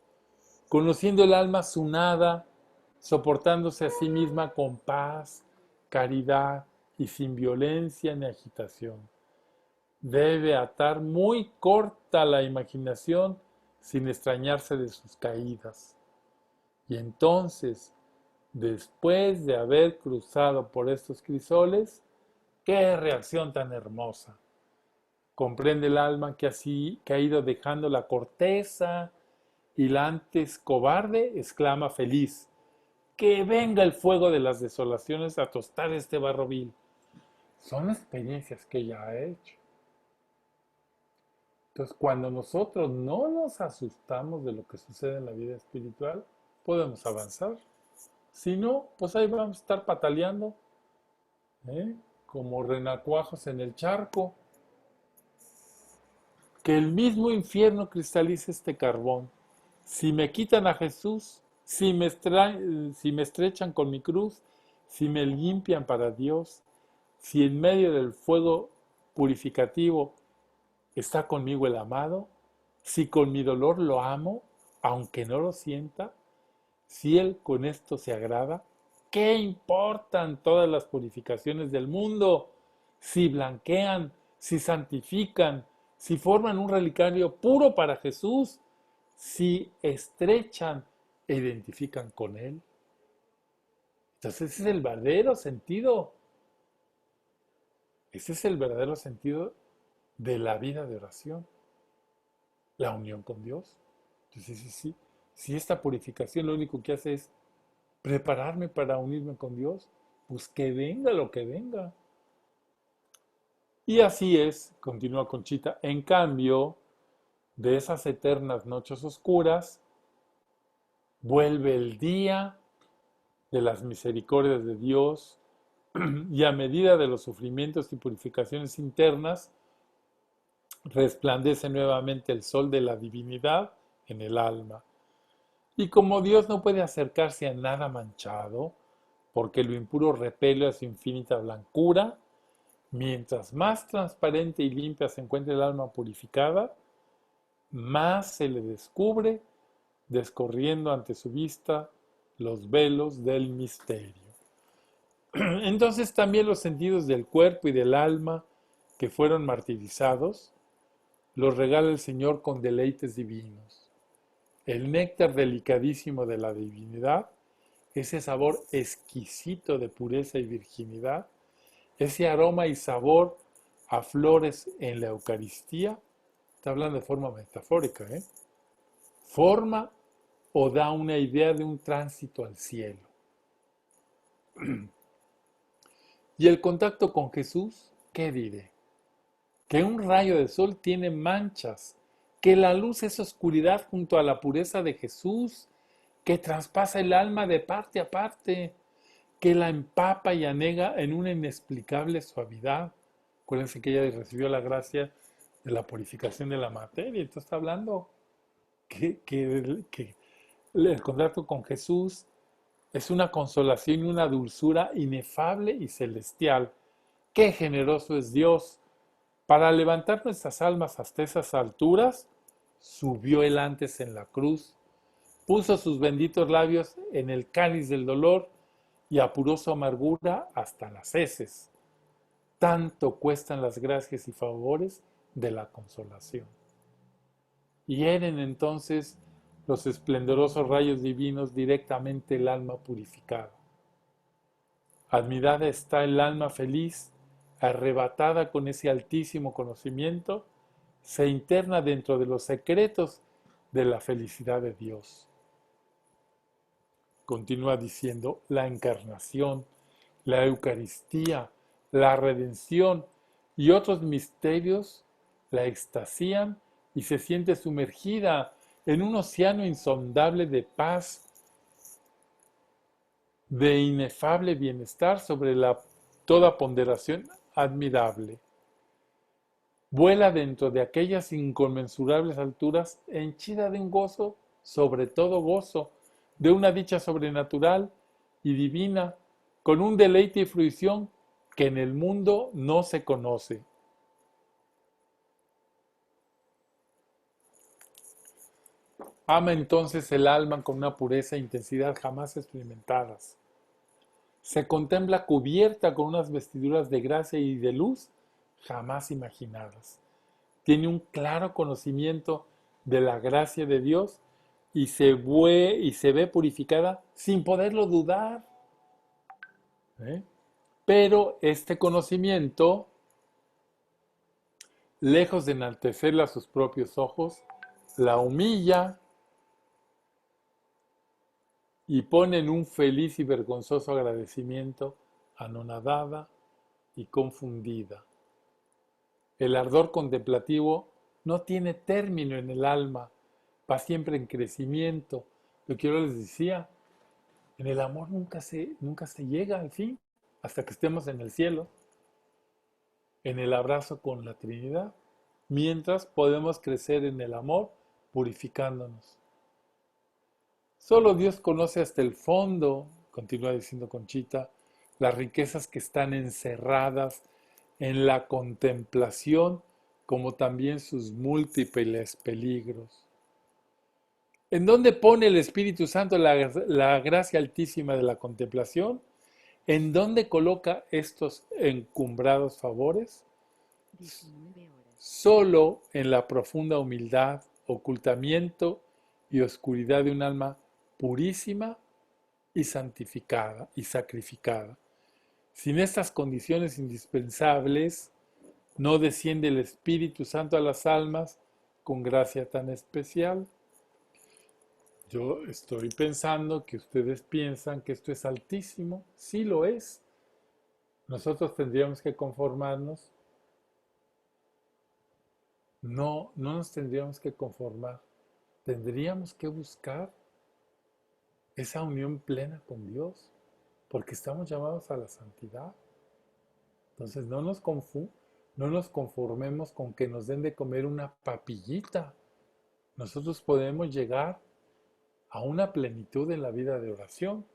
conociendo el alma su nada, soportándose a sí misma con paz, caridad y sin violencia ni agitación. Debe atar muy corta la imaginación sin extrañarse de sus caídas. Y entonces, después de haber cruzado por estos crisoles, ¡qué reacción tan hermosa! Comprende el alma que así que ha ido dejando la corteza y la antes cobarde exclama feliz: ¡que venga el fuego de las desolaciones a tostar este barro vil! Son experiencias que ella ha hecho. Entonces, cuando nosotros no nos asustamos de lo que sucede en la vida espiritual, podemos avanzar. Si no, pues ahí vamos a estar pataleando, ¿eh? Como renacuajos en el charco. Que el mismo infierno cristalice este carbón. Si me quitan a Jesús, si me estrechan con mi cruz, si me limpian para Dios, si en medio del fuego purificativo está conmigo el amado, si con mi dolor lo amo, aunque no lo sienta, si Él con esto se agrada, ¿qué importan todas las purificaciones del mundo? Si blanquean, si santifican, si forman un relicario puro para Jesús, si estrechan e identifican con Él. Entonces ese es el verdadero sentido. Ese es el verdadero sentido de la vida de oración. La unión con Dios. Entonces, si esta purificación lo único que hace es prepararme para unirme con Dios, pues que venga lo que venga. Y así es, continúa Conchita, en cambio de esas eternas noches oscuras, vuelve el día de las misericordias de Dios y a medida de los sufrimientos y purificaciones internas, resplandece nuevamente el sol de la divinidad en el alma. Y como Dios no puede acercarse a nada manchado, porque lo impuro repele a su infinita blancura, mientras más transparente y limpia se encuentra el alma purificada, más se le descubre, descorriendo ante su vista los velos del misterio. Entonces también los sentidos del cuerpo y del alma que fueron martirizados, los regala el Señor con deleites divinos. El néctar delicadísimo de la divinidad, ese sabor exquisito de pureza y virginidad, ese aroma y sabor aflores en la Eucaristía, está hablando de forma metafórica, forma o da una idea de un tránsito al cielo. Y el contacto con Jesús, ¿qué diré? Que un rayo de sol tiene manchas, que la luz es oscuridad junto a la pureza de Jesús, que traspasa el alma de parte a parte, que la empapa y anega en una inexplicable suavidad. Acuérdense que ella recibió la gracia de la purificación de la materia. Entonces está hablando que el contacto con Jesús es una consolación y una dulzura inefable y celestial. ¡Qué generoso es Dios! Para levantar nuestras almas hasta esas alturas, subió Él antes en la cruz, puso sus benditos labios en el cáliz del dolor y apuró su amargura hasta las heces. Tanto cuestan las gracias y favores de la consolación. Hieren entonces los esplendorosos rayos divinos directamente el alma purificada. Admirada está el alma feliz, arrebatada con ese altísimo conocimiento, se interna dentro de los secretos de la felicidad de Dios. Continúa diciendo, la encarnación, la Eucaristía, la redención y otros misterios la extasían y se siente sumergida en un océano insondable de paz, de inefable bienestar sobre toda ponderación admirable. Vuela dentro de aquellas inconmensurables alturas henchida de un gozo, sobre todo gozo, de una dicha sobrenatural y divina, con un deleite y fruición que en el mundo no se conoce. Ama entonces el alma con una pureza e intensidad jamás experimentadas. Se contempla cubierta con unas vestiduras de gracia y de luz jamás imaginadas. Tiene un claro conocimiento de la gracia de Dios y se ve purificada sin poderlo dudar. Pero este conocimiento, lejos de enaltecerla a sus propios ojos, la humilla y pone en un feliz y vergonzoso agradecimiento, anonadada y confundida. El ardor contemplativo no tiene término en el alma, va siempre en crecimiento. Lo que yo les decía, en el amor nunca se llega al fin, hasta que estemos en el cielo, en el abrazo con la Trinidad, mientras podemos crecer en el amor purificándonos. Solo Dios conoce hasta el fondo, continúa diciendo Conchita, las riquezas que están encerradas en la contemplación, como también sus múltiples peligros. ¿En dónde pone el Espíritu Santo la gracia altísima de la contemplación? ¿En dónde coloca estos encumbrados favores? Solo en la profunda humildad, ocultamiento y oscuridad de un alma purísima y santificada y sacrificada. Sin estas condiciones indispensables, no desciende el Espíritu Santo a las almas con gracia tan especial. Yo estoy pensando que ustedes piensan que esto es altísimo. Sí lo es. Nosotros tendríamos que conformarnos. No nos tendríamos que conformar. Tendríamos que buscar esa unión plena con Dios, porque estamos llamados a la santidad. Entonces no nos conformemos con que nos den de comer una papillita. Nosotros podemos llegar a una plenitud en la vida de oración.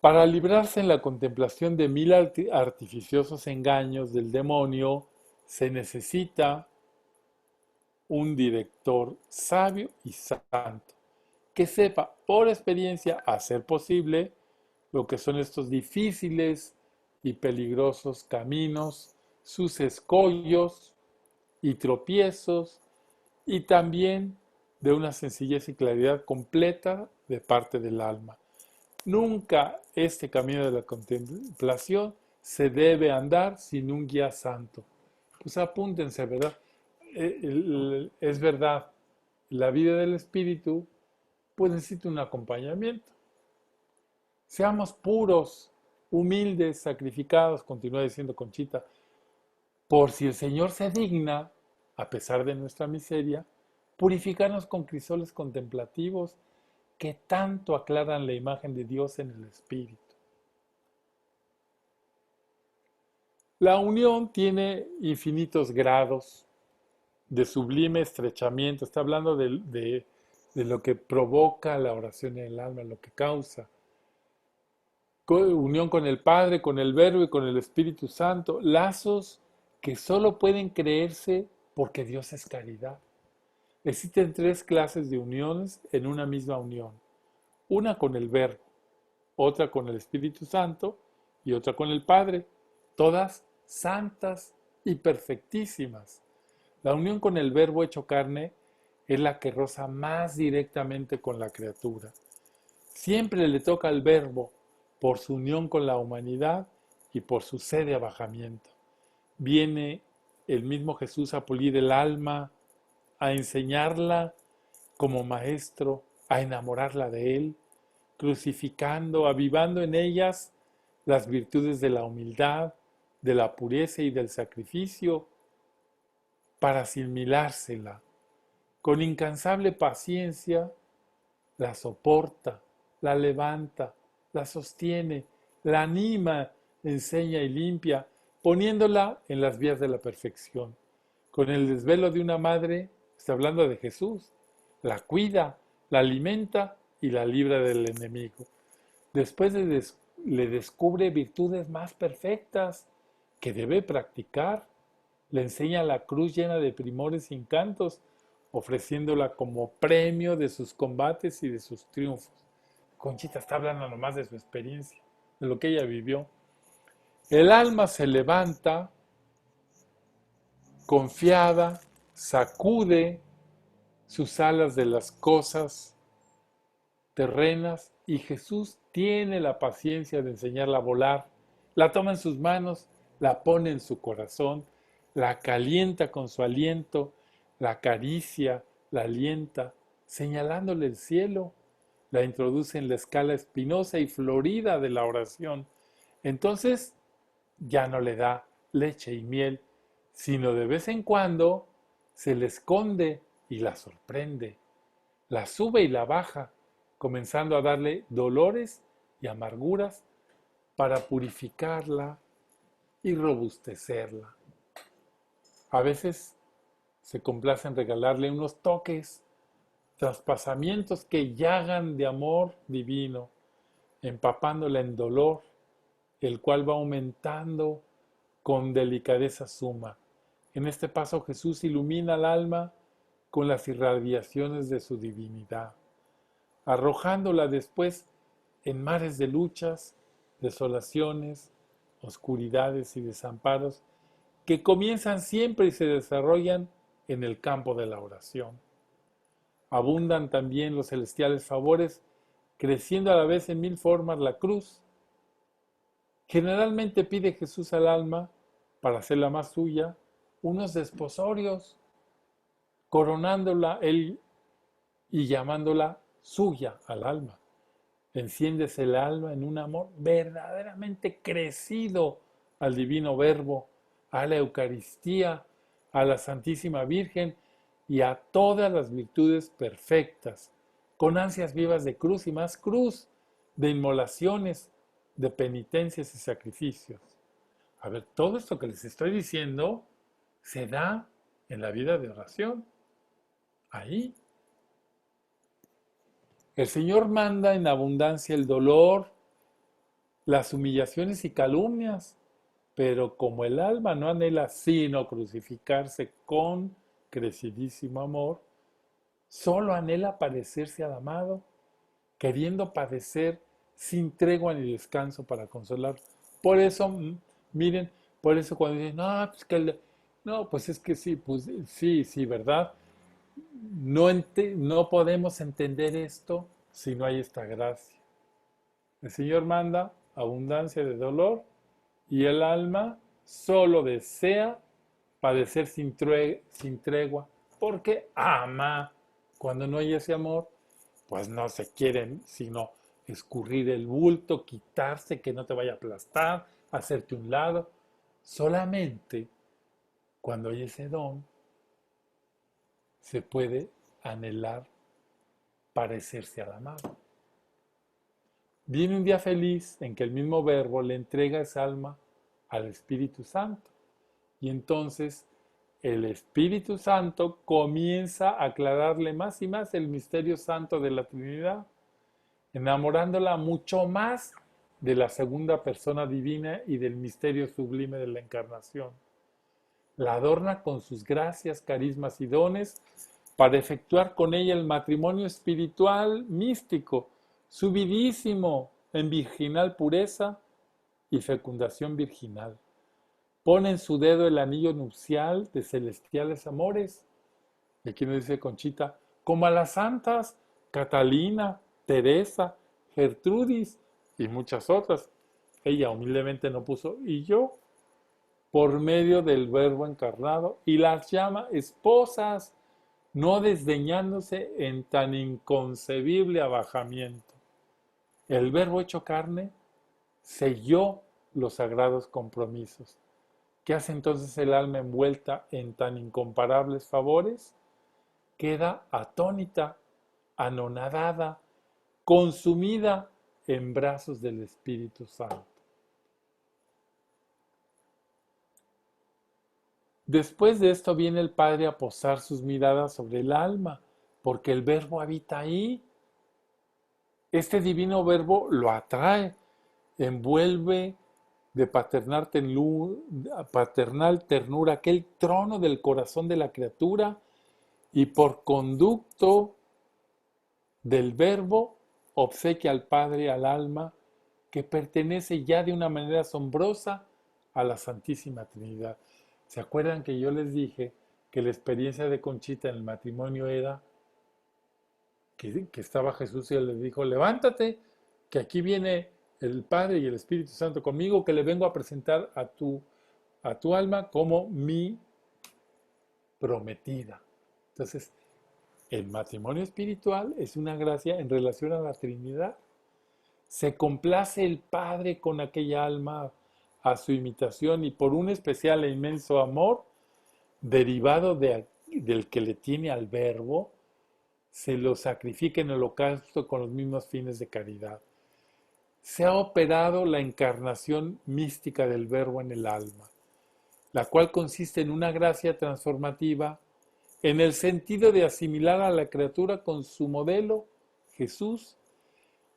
Para librarse en la contemplación de mil artificiosos engaños del demonio, se necesita un director sabio y santo, que sepa por experiencia hacer posible lo que son estos difíciles y peligrosos caminos, sus escollos y tropiezos, y también de una sencillez y claridad completa de parte del alma. Nunca este camino de la contemplación se debe andar sin un guía santo. Pues apúntense, ¿verdad? Es verdad, la vida del espíritu pues necesita un acompañamiento. Seamos puros, humildes, sacrificados, continúa diciendo Conchita, por si el Señor se digna, a pesar de nuestra miseria, purificarnos con crisoles contemplativos que tanto aclaran la imagen de Dios en el espíritu. La unión tiene infinitos grados de sublime estrechamiento. Está hablando de lo que provoca la oración en el alma, lo que causa. Unión con el Padre, con el Verbo y con el Espíritu Santo. Lazos que solo pueden creerse porque Dios es caridad. Existen 3 clases de uniones en una misma unión. Una con el Verbo, otra con el Espíritu Santo y otra con el Padre. Todas santas y perfectísimas. La unión con el Verbo hecho carne es la que roza más directamente con la criatura. Siempre le toca al Verbo por su unión con la humanidad y por su sed de abajamiento. Viene el mismo Jesús a pulir el alma, a enseñarla como maestro, a enamorarla de Él, crucificando, avivando en ellas las virtudes de la humildad, de la pureza y del sacrificio, para asimilársela. Con incansable paciencia la soporta, la levanta, la sostiene, la anima, enseña y limpia, poniéndola en las vías de la perfección. Con el desvelo de una madre, está hablando de Jesús, la cuida, la alimenta y la libra del enemigo. Después le descubre virtudes más perfectas que debe practicar. Le enseña la cruz llena de primores y encantos, ofreciéndola como premio de sus combates y de sus triunfos. Conchita está hablando nomás de su experiencia, de lo que ella vivió. El alma se levanta confiada, sacude sus alas de las cosas terrenas y Jesús tiene la paciencia de enseñarla a volar. La toma en sus manos, la pone en su corazón, la calienta con su aliento, la acaricia, la alienta, señalándole el cielo, la introduce en la escala espinosa y florida de la oración. Entonces ya no le da leche y miel, sino de vez en cuando se le esconde y la sorprende, la sube y la baja, comenzando a darle dolores y amarguras para purificarla y robustecerla. A veces se complace en regalarle unos toques, traspasamientos que llagan de amor divino, empapándola en dolor, el cual va aumentando con delicadeza suma. En este paso Jesús ilumina al alma con las irradiaciones de su divinidad, arrojándola después en mares de luchas, desolaciones, oscuridades y desamparos que comienzan siempre y se desarrollan en el campo de la oración. Abundan también los celestiales favores, creciendo a la vez en 1000 formas la cruz. Generalmente pide Jesús al alma, para hacerla más suya, unos desposorios, coronándola él y llamándola suya al alma. Enciéndese el alma en un amor verdaderamente crecido al divino Verbo, a la Eucaristía, a la Santísima Virgen y a todas las virtudes perfectas, con ansias vivas de cruz y más cruz, de inmolaciones, de penitencias y sacrificios. A ver, todo esto que les estoy diciendo se da en la vida de oración. Ahí. El Señor manda en abundancia el dolor, las humillaciones y calumnias, pero como el alma no anhela sino crucificarse con crecidísimo amor, solo anhela parecerse al amado, queriendo padecer sin tregua ni descanso para consolar. Por eso, miren, por eso cuando dicen, no, pues que no, pues es que sí, pues sí, sí, ¿verdad? No podemos entender esto si no hay esta gracia. El Señor manda abundancia de dolor y el alma solo desea padecer sin tregua, porque ama. Cuando no hay ese amor, pues no se quieren sino escurrir el bulto, quitarse, que no te vaya a aplastar, hacerte un lado. Solamente cuando hay ese don, se puede anhelar parecerse al amado. Viene un día feliz en que el mismo Verbo le entrega esa alma al Espíritu Santo. Y entonces el Espíritu Santo comienza a aclararle más y más el misterio santo de la Trinidad, enamorándola mucho más de la segunda persona divina y del misterio sublime de la encarnación. La adorna con sus gracias, carismas y dones para efectuar con ella el matrimonio espiritual místico, subidísimo en virginal pureza y fecundación virginal. Pone en su dedo el anillo nupcial de celestiales amores. Y aquí nos dice Conchita, como a las santas Catalina, Teresa, Gertrudis y muchas otras. Ella humildemente no puso y yo, por medio del Verbo encarnado, y las llama esposas, no desdeñándose en tan inconcebible abajamiento. El Verbo hecho carne selló los sagrados compromisos. ¿Qué hace entonces el alma envuelta en tan incomparables favores? Queda atónita, anonadada, consumida en brazos del Espíritu Santo. Después de esto viene el Padre a posar sus miradas sobre el alma, porque el Verbo habita ahí. Este divino Verbo lo atrae, envuelve de paternal ternura aquel trono del corazón de la criatura y por conducto del Verbo obsequia al Padre, al alma, que pertenece ya de una manera asombrosa a la Santísima Trinidad. ¿Se acuerdan que yo les dije que la experiencia de Conchita en el matrimonio era que estaba Jesús y él les dijo, levántate, que aquí viene el Padre y el Espíritu Santo conmigo, que le vengo a presentar a tu alma como mi prometida? Entonces, el matrimonio espiritual es una gracia en relación a la Trinidad. Se complace el Padre con aquella alma a su imitación y por un especial e inmenso amor derivado del que le tiene al Verbo, se lo sacrifica en holocausto con los mismos fines de caridad. Se ha operado la encarnación mística del Verbo en el alma, la cual consiste en una gracia transformativa en el sentido de asimilar a la criatura con su modelo, Jesús.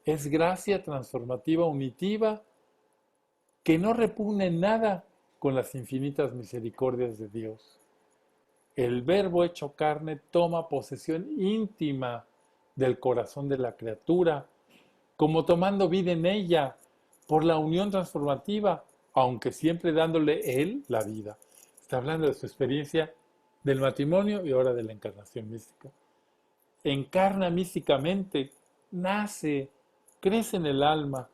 Es gracia transformativa unitiva que no repugna en nada con las infinitas misericordias de Dios. El Verbo hecho carne toma posesión íntima del corazón de la criatura, como tomando vida en ella por la unión transformativa, aunque siempre dándole él la vida. Está hablando de su experiencia del matrimonio y ahora de la encarnación mística. Encarna místicamente, nace, crece en el alma.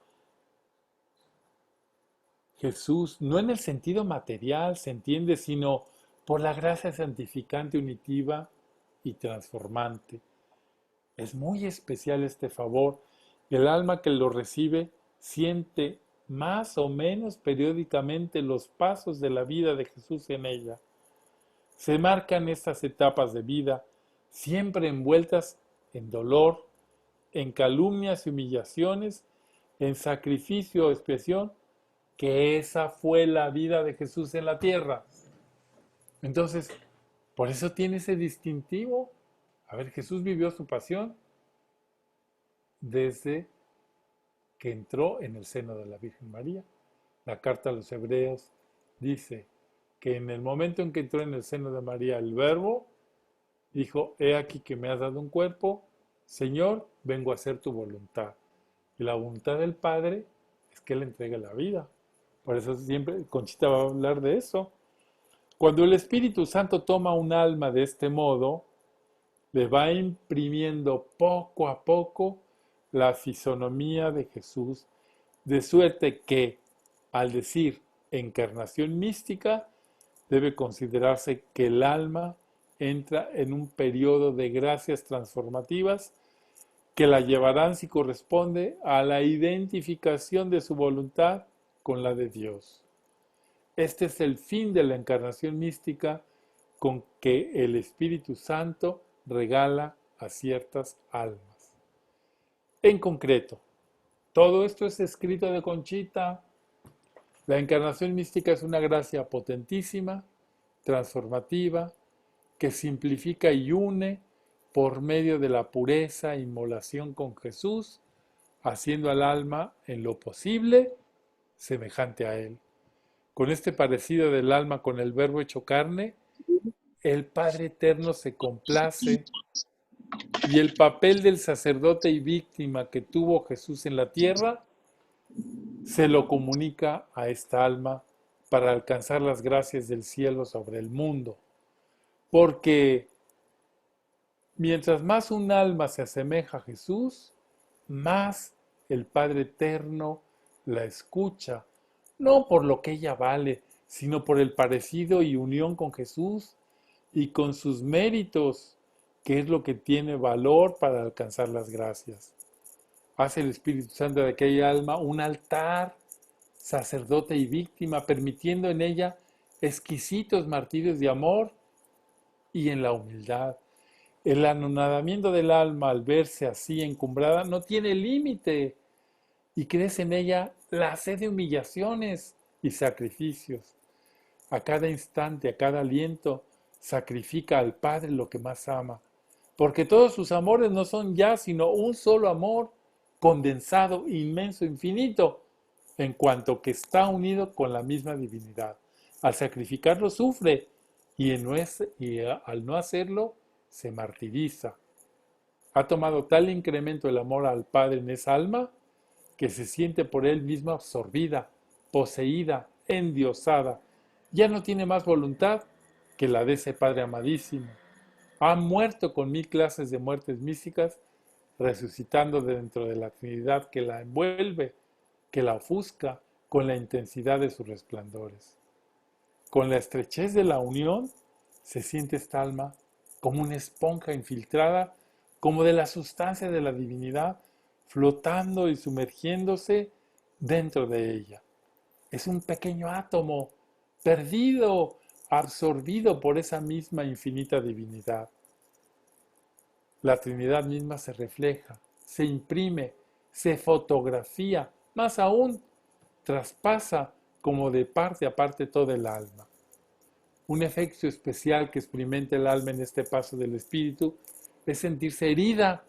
Jesús, no en el sentido material, se entiende, sino por la gracia santificante, unitiva y transformante. Es muy especial este favor. El alma que lo recibe siente más o menos periódicamente los pasos de la vida de Jesús en ella. Se marcan estas etapas de vida, siempre envueltas en dolor, en calumnias y humillaciones, en sacrificio o expiación, que esa fue la vida de Jesús en la tierra. Entonces, por eso tiene ese distintivo. A ver, Jesús vivió su pasión desde que entró en el seno de la Virgen María. La carta a los Hebreos dice que en el momento en que entró en el seno de María el Verbo, dijo, he aquí que me has dado un cuerpo, Señor, vengo a hacer tu voluntad. Y la voluntad del Padre es que Él entregue la vida. Por eso siempre Conchita va a hablar de eso. Cuando el Espíritu Santo toma un alma de este modo, le va imprimiendo poco a poco la fisonomía de Jesús, de suerte que, al decir, encarnación mística, debe considerarse que el alma entra en un periodo de gracias transformativas que la llevarán, si corresponde, a la identificación de su voluntad con la de Dios. Este es el fin de la encarnación mística con que el Espíritu Santo regala a ciertas almas. En concreto, todo esto es escrito de Conchita. La encarnación mística es una gracia potentísima, transformativa, que simplifica y une por medio de la pureza e inmolación con Jesús, haciendo al alma en lo posible semejante a Él. Con este parecido del alma con el Verbo hecho carne, el Padre Eterno se complace y el papel del sacerdote y víctima que tuvo Jesús en la tierra se lo comunica a esta alma para alcanzar las gracias del cielo sobre el mundo. Porque mientras más un alma se asemeja a Jesús, más el Padre Eterno la escucha, no por lo que ella vale, sino por el parecido y unión con Jesús y con sus méritos, que es lo que tiene valor para alcanzar las gracias. Hace el Espíritu Santo de aquella alma un altar, sacerdote y víctima, permitiendo en ella exquisitos martirios de amor y en la humildad. El anonadamiento del alma al verse así encumbrada no tiene límite y crece en ella la sed de humillaciones y sacrificios. A cada instante, a cada aliento, sacrifica al Padre lo que más ama, porque todos sus amores no son ya sino un solo amor, condensado, inmenso, infinito, en cuanto que está unido con la misma divinidad. Al sacrificarlo sufre y al no hacerlo se martiriza. Ha tomado tal incremento el amor al Padre en esa alma que se siente por él misma absorbida, poseída, endiosada. Ya no tiene más voluntad que la de ese Padre amadísimo. Ha muerto con 1000 clases de muertes místicas, resucitando dentro de la Trinidad que la envuelve, que la ofusca con la intensidad de sus resplandores. Con la estrechez de la unión se siente esta alma como una esponja infiltrada, como de la sustancia de la divinidad, flotando y sumergiéndose dentro de ella. Es un pequeño átomo, perdido, absorbido por esa misma infinita divinidad. La Trinidad misma se refleja, se imprime, se fotografía, más aún, traspasa como de parte a parte todo el alma. Un efecto especial que experimenta el alma en este paso del Espíritu es sentirse herida,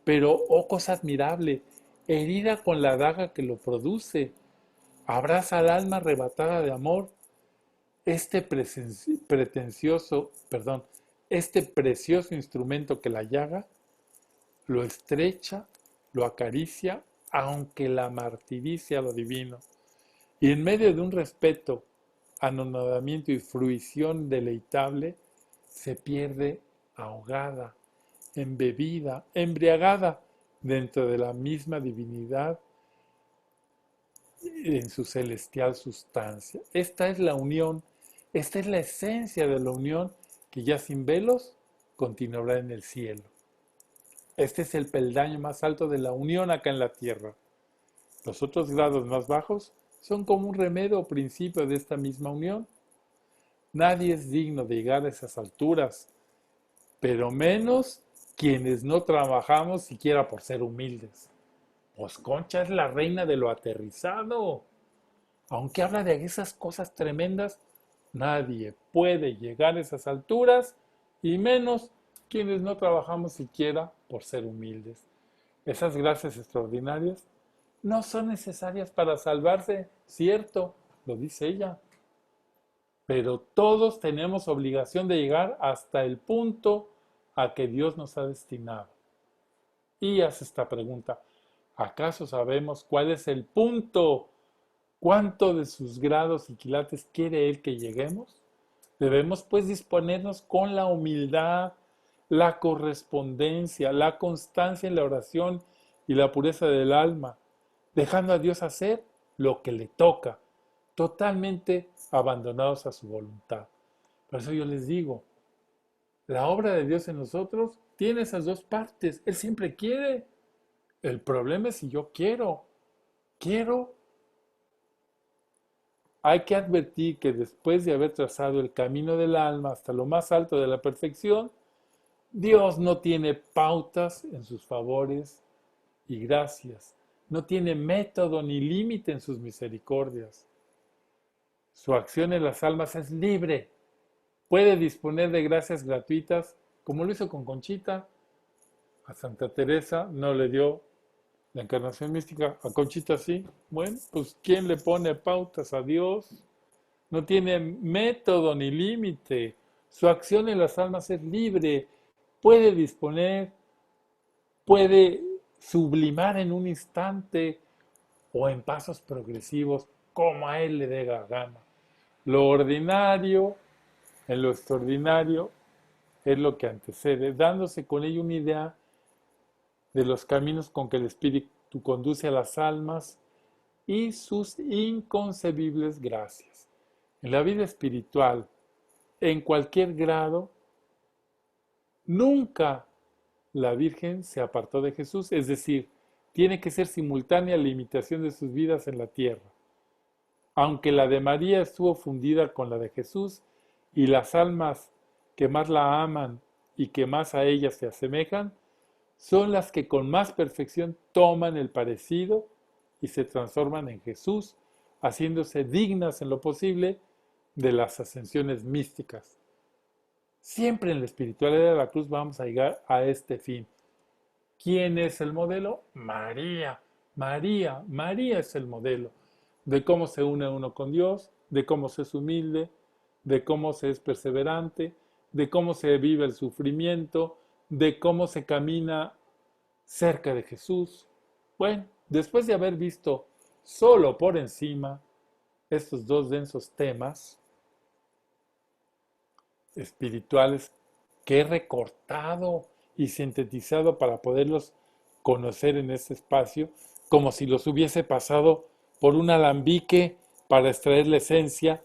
pero, oh cosa admirable, herida con la daga que lo produce. Abraza al alma arrebatada de amor. Este precioso instrumento que la llaga, lo estrecha, lo acaricia, aunque la martirice a lo divino. Y en medio de un respeto, anonadamiento y fruición deleitable, se pierde ahogada, embebida, embriagada dentro de la misma divinidad en su celestial sustancia. Esta es la unión, esta es la esencia de la unión que ya sin velos continuará en el cielo. Este es el peldaño más alto de la unión acá en la tierra. Los otros grados más bajos son como un remedio o principio de esta misma unión. Nadie es digno de llegar a esas alturas, pero menos quienes no trabajamos siquiera por ser humildes. Pues Concha es la reina de lo aterrizado. Aunque habla de esas cosas tremendas, nadie puede llegar a esas alturas y menos quienes no trabajamos siquiera por ser humildes. Esas gracias extraordinarias no son necesarias para salvarse, cierto, lo dice ella. Pero todos tenemos obligación de llegar hasta el punto a que Dios nos ha destinado. Y hace esta pregunta: ¿acaso sabemos cuál es el punto? ¿Cuánto de sus grados y quilates quiere Él que lleguemos? Debemos pues disponernos con la humildad, la correspondencia, la constancia en la oración y la pureza del alma, dejando a Dios hacer lo que le toca, totalmente abandonados a su voluntad. Por eso yo les digo, la obra de Dios en nosotros tiene esas dos partes. Él siempre quiere. El problema es si yo quiero. Quiero. Hay que advertir que después de haber trazado el camino del alma hasta lo más alto de la perfección, Dios no tiene pautas en sus favores y gracias. No tiene método ni límite en sus misericordias. Su acción en las almas es libre. Puede disponer de gracias gratuitas, como lo hizo con Conchita. A Santa Teresa no le dio la encarnación mística, a Conchita sí. Bueno, pues ¿quién le pone pautas a Dios? No tiene método ni límite. Su acción en las almas es libre. Puede disponer, puede sublimar en un instante o en pasos progresivos, como a Él le dé la gana. Lo ordinario en lo extraordinario es lo que antecede, dándose con ello una idea de los caminos con que el Espíritu conduce a las almas y sus inconcebibles gracias. En la vida espiritual, en cualquier grado, nunca la Virgen se apartó de Jesús, es decir, tiene que ser simultánea la imitación de sus vidas en la tierra. Aunque la de María estuvo fundida con la de Jesús y las almas que más la aman y que más a ella se asemejan, son las que con más perfección toman el parecido y se transforman en Jesús, haciéndose dignas en lo posible de las ascensiones místicas. Siempre en la espiritualidad de la cruz vamos a llegar a este fin. ¿Quién es el modelo? María. María es el modelo de cómo se une uno con Dios, de cómo se es humilde, de cómo se es perseverante, de cómo se vive el sufrimiento, de cómo se camina cerca de Jesús. Bueno, después de haber visto solo por encima estos dos densos temas espirituales que he recortado y sintetizado para poderlos conocer en este espacio, como si los hubiese pasado por un alambique para extraer la esencia,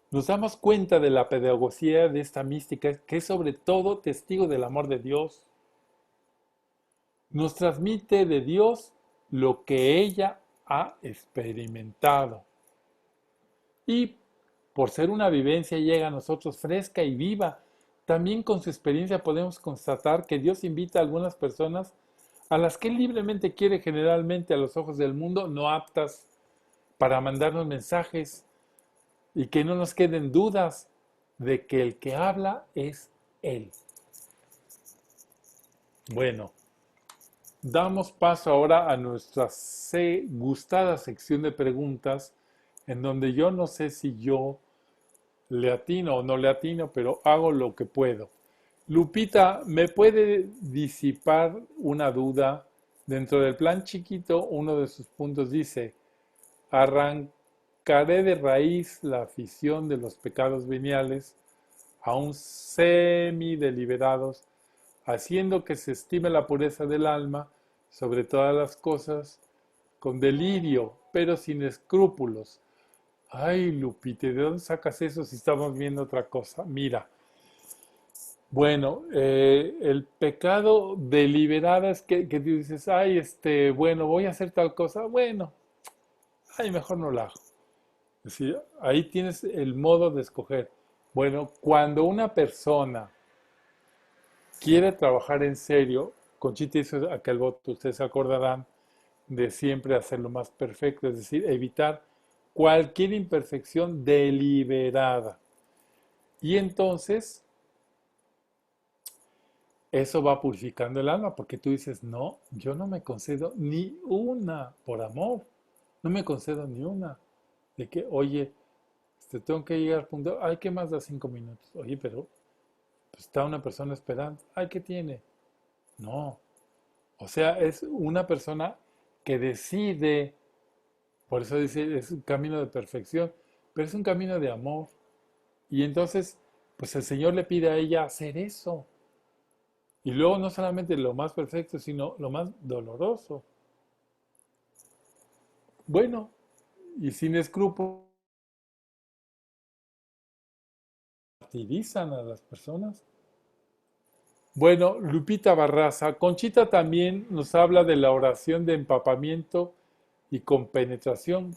nos damos cuenta de la pedagogía de esta mística, que es sobre todo testigo del amor de Dios. Nos transmite de Dios lo que ella ha experimentado. Y por ser una vivencia llega a nosotros fresca y viva. También con su experiencia podemos constatar que Dios invita a algunas personas a las que Él libremente quiere, generalmente a los ojos del mundo, no aptas para mandarnos mensajes, y que no nos queden dudas de que el que habla es Él. Bueno, damos paso ahora a nuestra gustada sección de preguntas, en donde yo no sé si yo le atino o no le atino, pero hago lo que puedo. Lupita, ¿me puede disipar una duda? Dentro del plan chiquito, uno de sus puntos dice: arrancaré de raíz la afición de los pecados veniales, aún semi-deliberados, haciendo que se estime la pureza del alma sobre todas las cosas, con delirio, pero sin escrúpulos. Ay, Lupita, ¿de dónde sacas eso si estamos viendo otra cosa? Mira, bueno, el pecado deliberado es que tú dices, ay, bueno, voy a hacer tal cosa, bueno, ay, mejor no la hago. Es decir, ahí tienes el modo de escoger. Bueno, cuando una persona quiere trabajar en serio, Conchita hizo aquel voto, ustedes se acordarán, de siempre hacerlo más perfecto, es decir, evitar cualquier imperfección deliberada. Y entonces, eso va purificando el alma, porque tú dices, no, yo no me concedo ni una por amor, no me concedo ni una. De que, oye, tengo que llegar al punto, ay, ¿qué más da 5 minutos? Oye, pero pues, está una persona esperando, ay, ¿qué tiene? No, o sea, es una persona que decide, por eso dice, es un camino de perfección, pero es un camino de amor. Y entonces, pues el Señor le pide a ella hacer eso. Y luego no solamente lo más perfecto, sino lo más doloroso. Bueno, y sin escrúpulos martirizan a las personas. Bueno, Lupita Barraza, Conchita también nos habla de la oración de empapamiento y compenetración.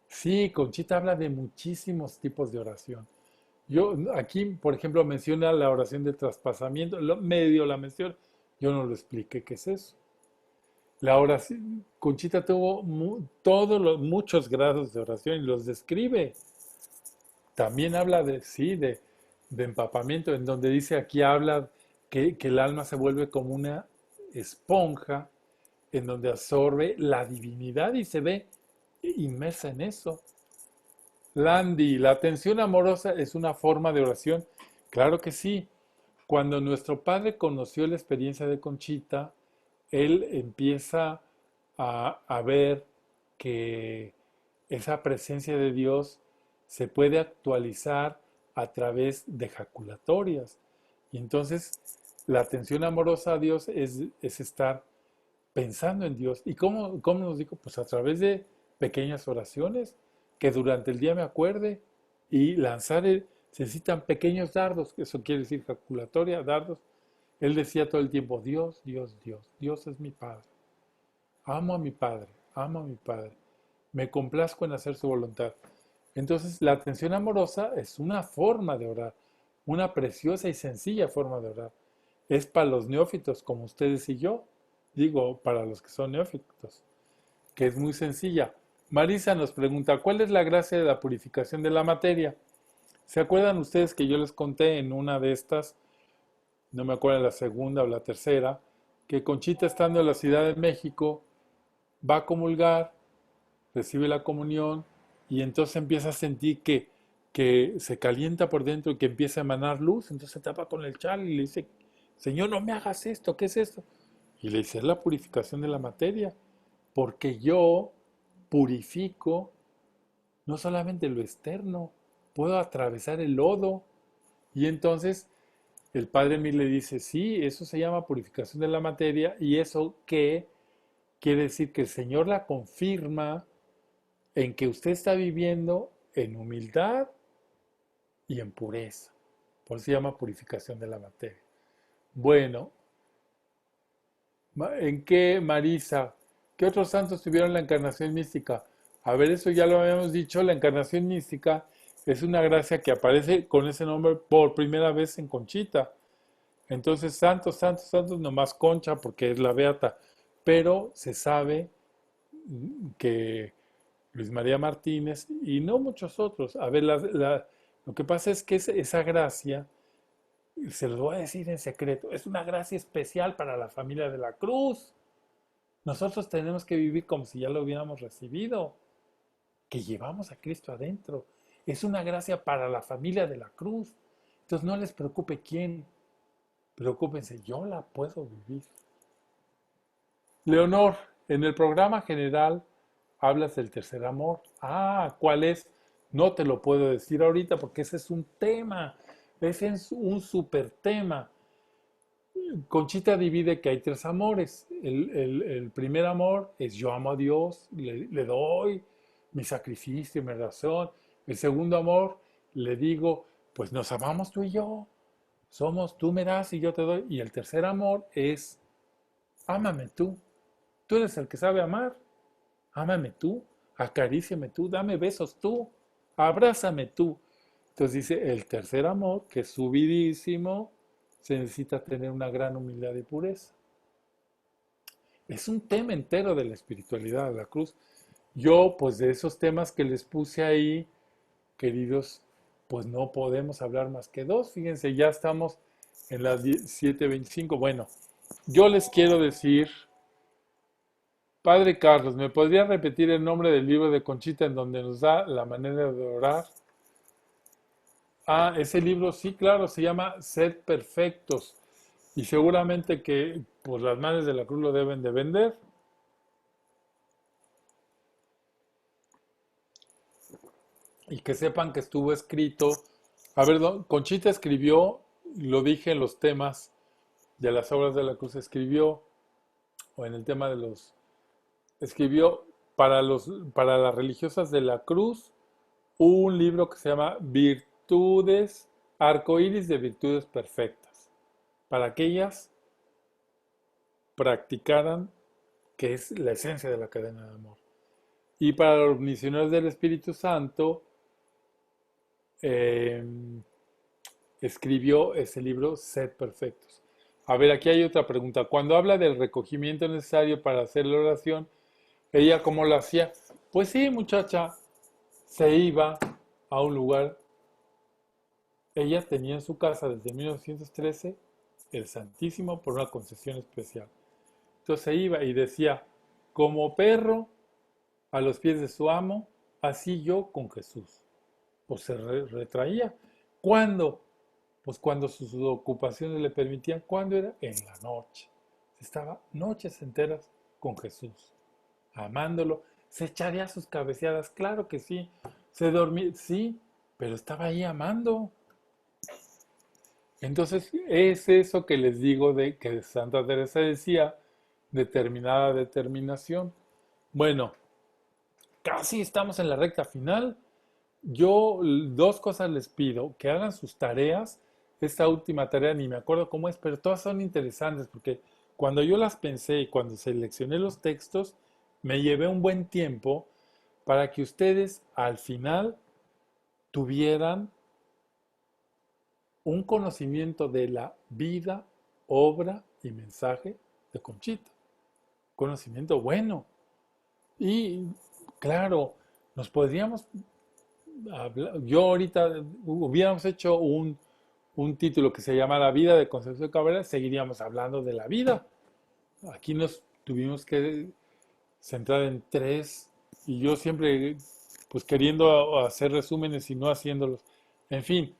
Sí, Conchita habla de muchísimos tipos de oración. Yo aquí, por ejemplo, menciona la oración de traspasamiento, medio la menciona, yo no lo expliqué qué es eso. La oración, Conchita tuvo muchos grados de oración y los describe. También habla de, sí, de empapamiento, en donde dice aquí habla que el alma se vuelve como una esponja en donde absorbe la divinidad y se ve inmersa en eso. Landy, la atención amorosa es una forma de oración. Claro que sí. Cuando nuestro padre conoció la experiencia de Conchita, él empieza a ver que esa presencia de Dios se puede actualizar a través de jaculatorias. Y entonces la atención amorosa a Dios es estar pensando en Dios. ¿Y cómo nos dijo? Pues a través de pequeñas oraciones que durante el día me acuerde y se necesitan pequeños dardos, que eso quiere decir jaculatoria, dardos. Él decía todo el tiempo, Dios, Dios, Dios, Dios es mi Padre. Amo a mi Padre, amo a mi Padre. Me complazco en hacer su voluntad. Entonces, la atención amorosa es una forma de orar, una preciosa y sencilla forma de orar. Es para los neófitos como ustedes y yo, digo, para los que son neófitos, que es muy sencilla. Marisa nos pregunta, ¿cuál es la gracia de la purificación de la materia? ¿Se acuerdan ustedes que yo les conté en una de estas, no me acuerdo la segunda o la tercera, que Conchita estando en la Ciudad de México va a comulgar, recibe la comunión y entonces empieza a sentir que se calienta por dentro y que empieza a emanar luz, entonces se tapa con el chal y le dice, Señor, no me hagas esto, ¿qué es esto? Y le dice, es la purificación de la materia, porque yo purifico no solamente lo externo, puedo atravesar el lodo. Y entonces el padre Mir le dice, sí, eso se llama purificación de la materia y eso que quiere decir que el Señor la confirma en que usted está viviendo en humildad y en pureza. Por eso se llama purificación de la materia. Bueno, ¿en qué, Marisa? ¿Qué otros santos tuvieron la encarnación mística? A ver, eso ya lo habíamos dicho, la encarnación mística es una gracia que aparece con ese nombre por primera vez en Conchita. Entonces, santos, santos, santos, nomás Concha porque es la beata. Pero se sabe que Luis María Martínez y no muchos otros. A ver, lo que pasa es que esa gracia, se los voy a decir en secreto, es una gracia especial para la familia de la Cruz. Nosotros tenemos que vivir como si ya lo hubiéramos recibido, que llevamos a Cristo adentro. Es una gracia para la familia de la Cruz. Entonces no les preocupe quién, preocúpense, yo la puedo vivir. Leonor, en el programa general hablas del tercer amor. Ah, ¿cuál es? No te lo puedo decir ahorita porque ese es un tema, ese es un súper tema. Conchita divide que hay tres amores. El primer amor es yo amo a Dios, le doy mi sacrificio, mi razón. El segundo amor, le digo, pues nos amamos tú y yo. Somos, tú me das y yo te doy. Y el tercer amor es, ámame tú. Tú eres el que sabe amar. Ámame tú, acaríciame tú, dame besos tú, abrázame tú. Entonces dice, el tercer amor, que es subidísimo, se necesita tener una gran humildad y pureza. Es un tema entero de la espiritualidad de la cruz. Yo, pues de esos temas que les puse ahí, queridos, pues no podemos hablar más que dos. Fíjense, ya estamos en las 7:25. Bueno, yo les quiero decir, Padre Carlos, ¿me podría repetir el nombre del libro de Conchita en donde nos da la manera de orar? Ah, ese libro, sí, claro, se llama Sed Perfectos. Y seguramente que pues las madres de la cruz lo deben de vender. Y que sepan que estuvo escrito. A ver, Conchita escribió, lo dije en los temas de las obras de la cruz, escribió, o en el tema de los, escribió para las religiosas de la cruz un libro que se llama Virtudes arcoíris de virtudes perfectas, para que ellas practicaran, que es la esencia de la cadena de amor. Y para los misioneros del Espíritu Santo, eh, escribió ese libro, Sed Perfectos. A ver, aquí hay otra pregunta. Cuando habla del recogimiento necesario para hacer la oración, ¿ella cómo lo hacía? Pues sí, muchacha, se iba a un lugar. Ella tenía en su casa desde 1913 el Santísimo por una concesión especial. Entonces se iba y decía, como perro a los pies de su amo, así yo con Jesús. Pues se retraía. ¿Cuándo? Pues cuando sus ocupaciones le permitían. ¿Cuándo era? En la noche. Estaba noches enteras con Jesús, amándolo. Se echaría sus cabeceadas, claro que sí. Se dormía, sí, pero estaba ahí amando. Entonces, es eso que les digo de que Santa Teresa decía, determinada determinación. Bueno, casi estamos en la recta final. Yo dos cosas les pido, que hagan sus tareas. Esta última tarea ni me acuerdo cómo es, pero todas son interesantes porque cuando yo las pensé y cuando seleccioné los textos, me llevé un buen tiempo para que ustedes al final tuvieran un conocimiento de la vida, obra y mensaje de Conchita. Conocimiento bueno. Y claro, nos podríamos yo ahorita hubiéramos hecho un título que se llama La vida de Concepción Cabrera, seguiríamos hablando de la vida. Aquí nos tuvimos que centrar en tres y yo siempre pues queriendo hacer resúmenes y no haciéndolos. En fin,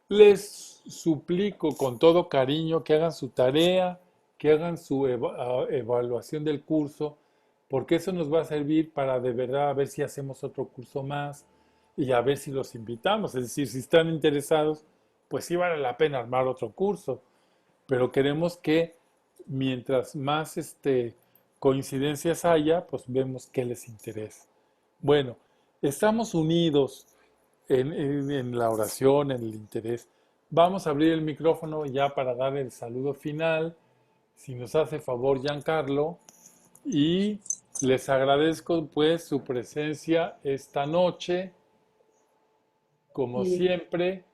les suplico con todo cariño que hagan su tarea, que hagan su evaluación del curso, porque eso nos va a servir para de verdad a ver si hacemos otro curso más y a ver si los invitamos. Es decir, si están interesados, pues sí vale la pena armar otro curso, pero queremos que mientras más coincidencias haya, pues vemos qué les interesa. Bueno, estamos unidos en la oración, en el interés. Vamos a abrir el micrófono ya para dar el saludo final, si nos hace favor Giancarlo, y les agradezco pues su presencia esta noche, como siempre,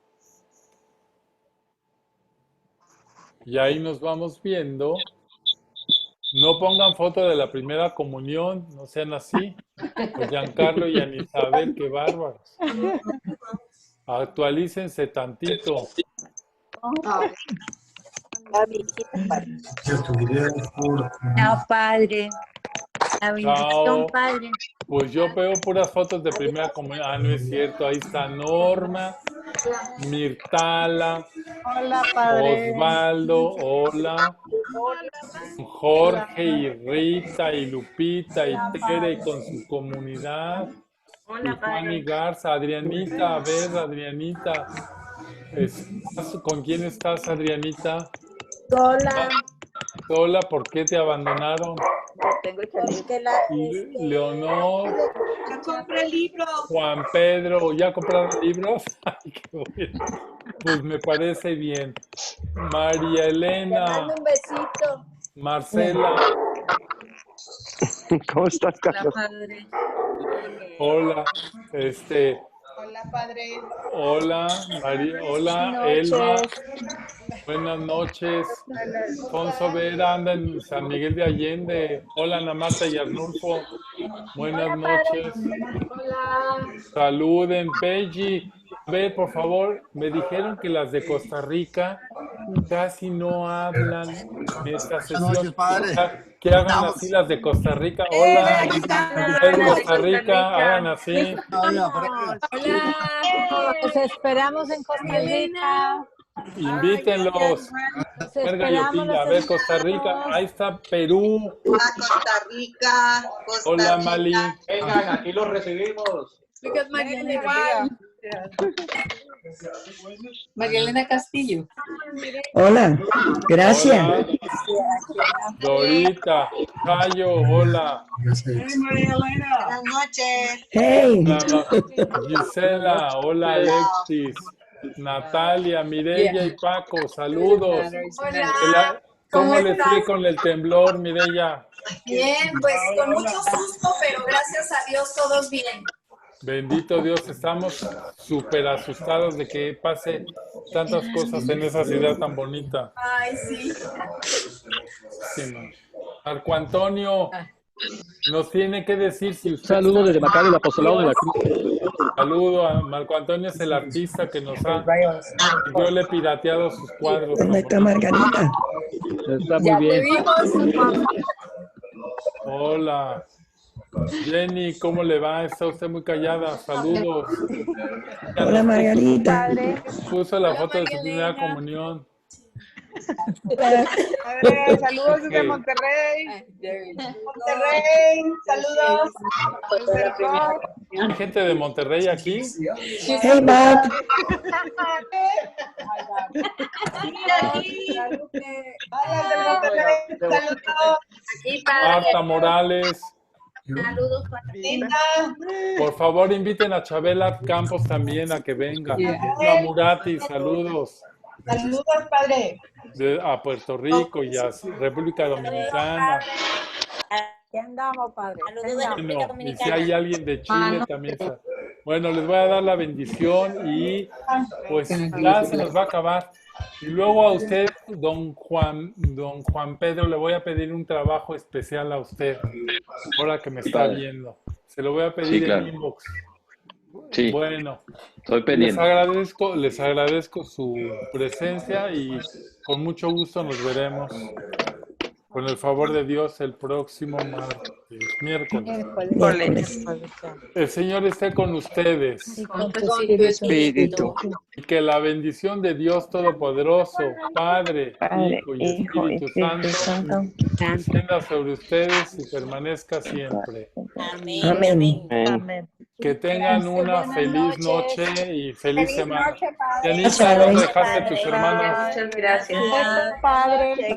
y ahí nos vamos viendo. No pongan foto de la primera comunión, no sean así. Pues Giancarlo y Anisabel, qué bárbaros. Actualícense tantito. Chao, padre. La bendición, Chao. padre. Pues yo veo puras fotos de primera comunión. Ah, no es cierto. Ahí está Norma, Mirtala, Hola, padre. Osvaldo, hola. Jorge y Rita y Lupita y Tere con su comunidad. Y Juan y Garza, Adrianita, a ver, Adrianita. ¿Con quién estás, Adrianita? Sola. Sola, ¿por qué te abandonaron? Leonor, Ya compré libros. Juan Pedro, ¿ya compraron libros? Ay, qué bueno. Pues me parece bien. María Elena, Un besito. Marcela, ¿Cómo estás, Carlos? Padre. hola, Hola, padre. hola, María, hola, Elma, buenas noches. Alfonso Vera anda en San Miguel de Allende. Hola, Ana Marta y Arnulfo, buenas noches. Saluden, Peji. A ver, por favor, me dijeron que las de Costa Rica casi no hablan en esta sesión. Que hagan así las de Costa Rica. Hola, de Costa Rica, hagan así. Hola. Los esperamos en Costa Rica. Invítenlos. Los Verga y esperamos. Opilla. A ver, Costa Rica. Ahí está Perú. Hola, Costa Rica. Hola, Mali. Vengan, aquí los recibimos. María Elena Castillo. Hola, gracias. Hola. Dorita. Cayo, hola. Buenas noches. Hey, Hola, Gisela. Hola, Alexis. Natalia, Mireya y Paco, saludos. Hola, ¿Cómo ¿cómo les estás? fue con el temblor, Mireya? Bien, pues con mucho susto, pero gracias a Dios todos bien. Bendito Dios, estamos súper asustados de que pase tantas cosas en esa ciudad tan bonita. Ay, sí. Sí, no. Marco Antonio nos tiene que decir si usted... Saludo desde Maccabi, el apostolado de la Cruz. Saludo a Marco Antonio, es el artista que nos ha... Yo le he pirateado sus cuadros. ¿Dónde está Margarita? Está muy bien. Hola. Jenny, ¿cómo le va? Está usted muy callada. Saludos. Hola Margarita. Puso la foto de su primera comunión. Padre, saludos desde Ok. Monterrey. Monterrey, saludos. Desde el rock. ¿Hay gente de Monterrey aquí? Hey Bob. Hola, desde Monterrey, saludos. Marta Morales. Saludos, Linda. Por favor, inviten a Chabela Campos también a que venga. A Murati, saludos. Saludos, padre. A Puerto Rico y a República Dominicana. ¿Qué andamos, padre? Bueno, y si hay alguien de Chile también. Bueno, les voy a dar la bendición y pues ya se nos va a acabar. Y luego a usted, don Juan Pedro, le voy a pedir un trabajo especial a usted, ahora que me está viendo. Se lo voy a pedir Sí, claro. en inbox. Sí, Bueno, estoy les pendiente. agradezco su presencia y con mucho gusto nos veremos, con el favor de Dios, el próximo miércoles. Miércoles. El Señor esté con ustedes Con tu Espíritu. y que la bendición de Dios Todopoderoso, Padre, Hijo y Espíritu Santo, descienda sobre ustedes y permanezca siempre. Amén. Amén. Que tengan una feliz noche y feliz semana. Noche, padre. Yanisa, ¿dónde dejaste a tus hermanos? Muchas gracias. Padre.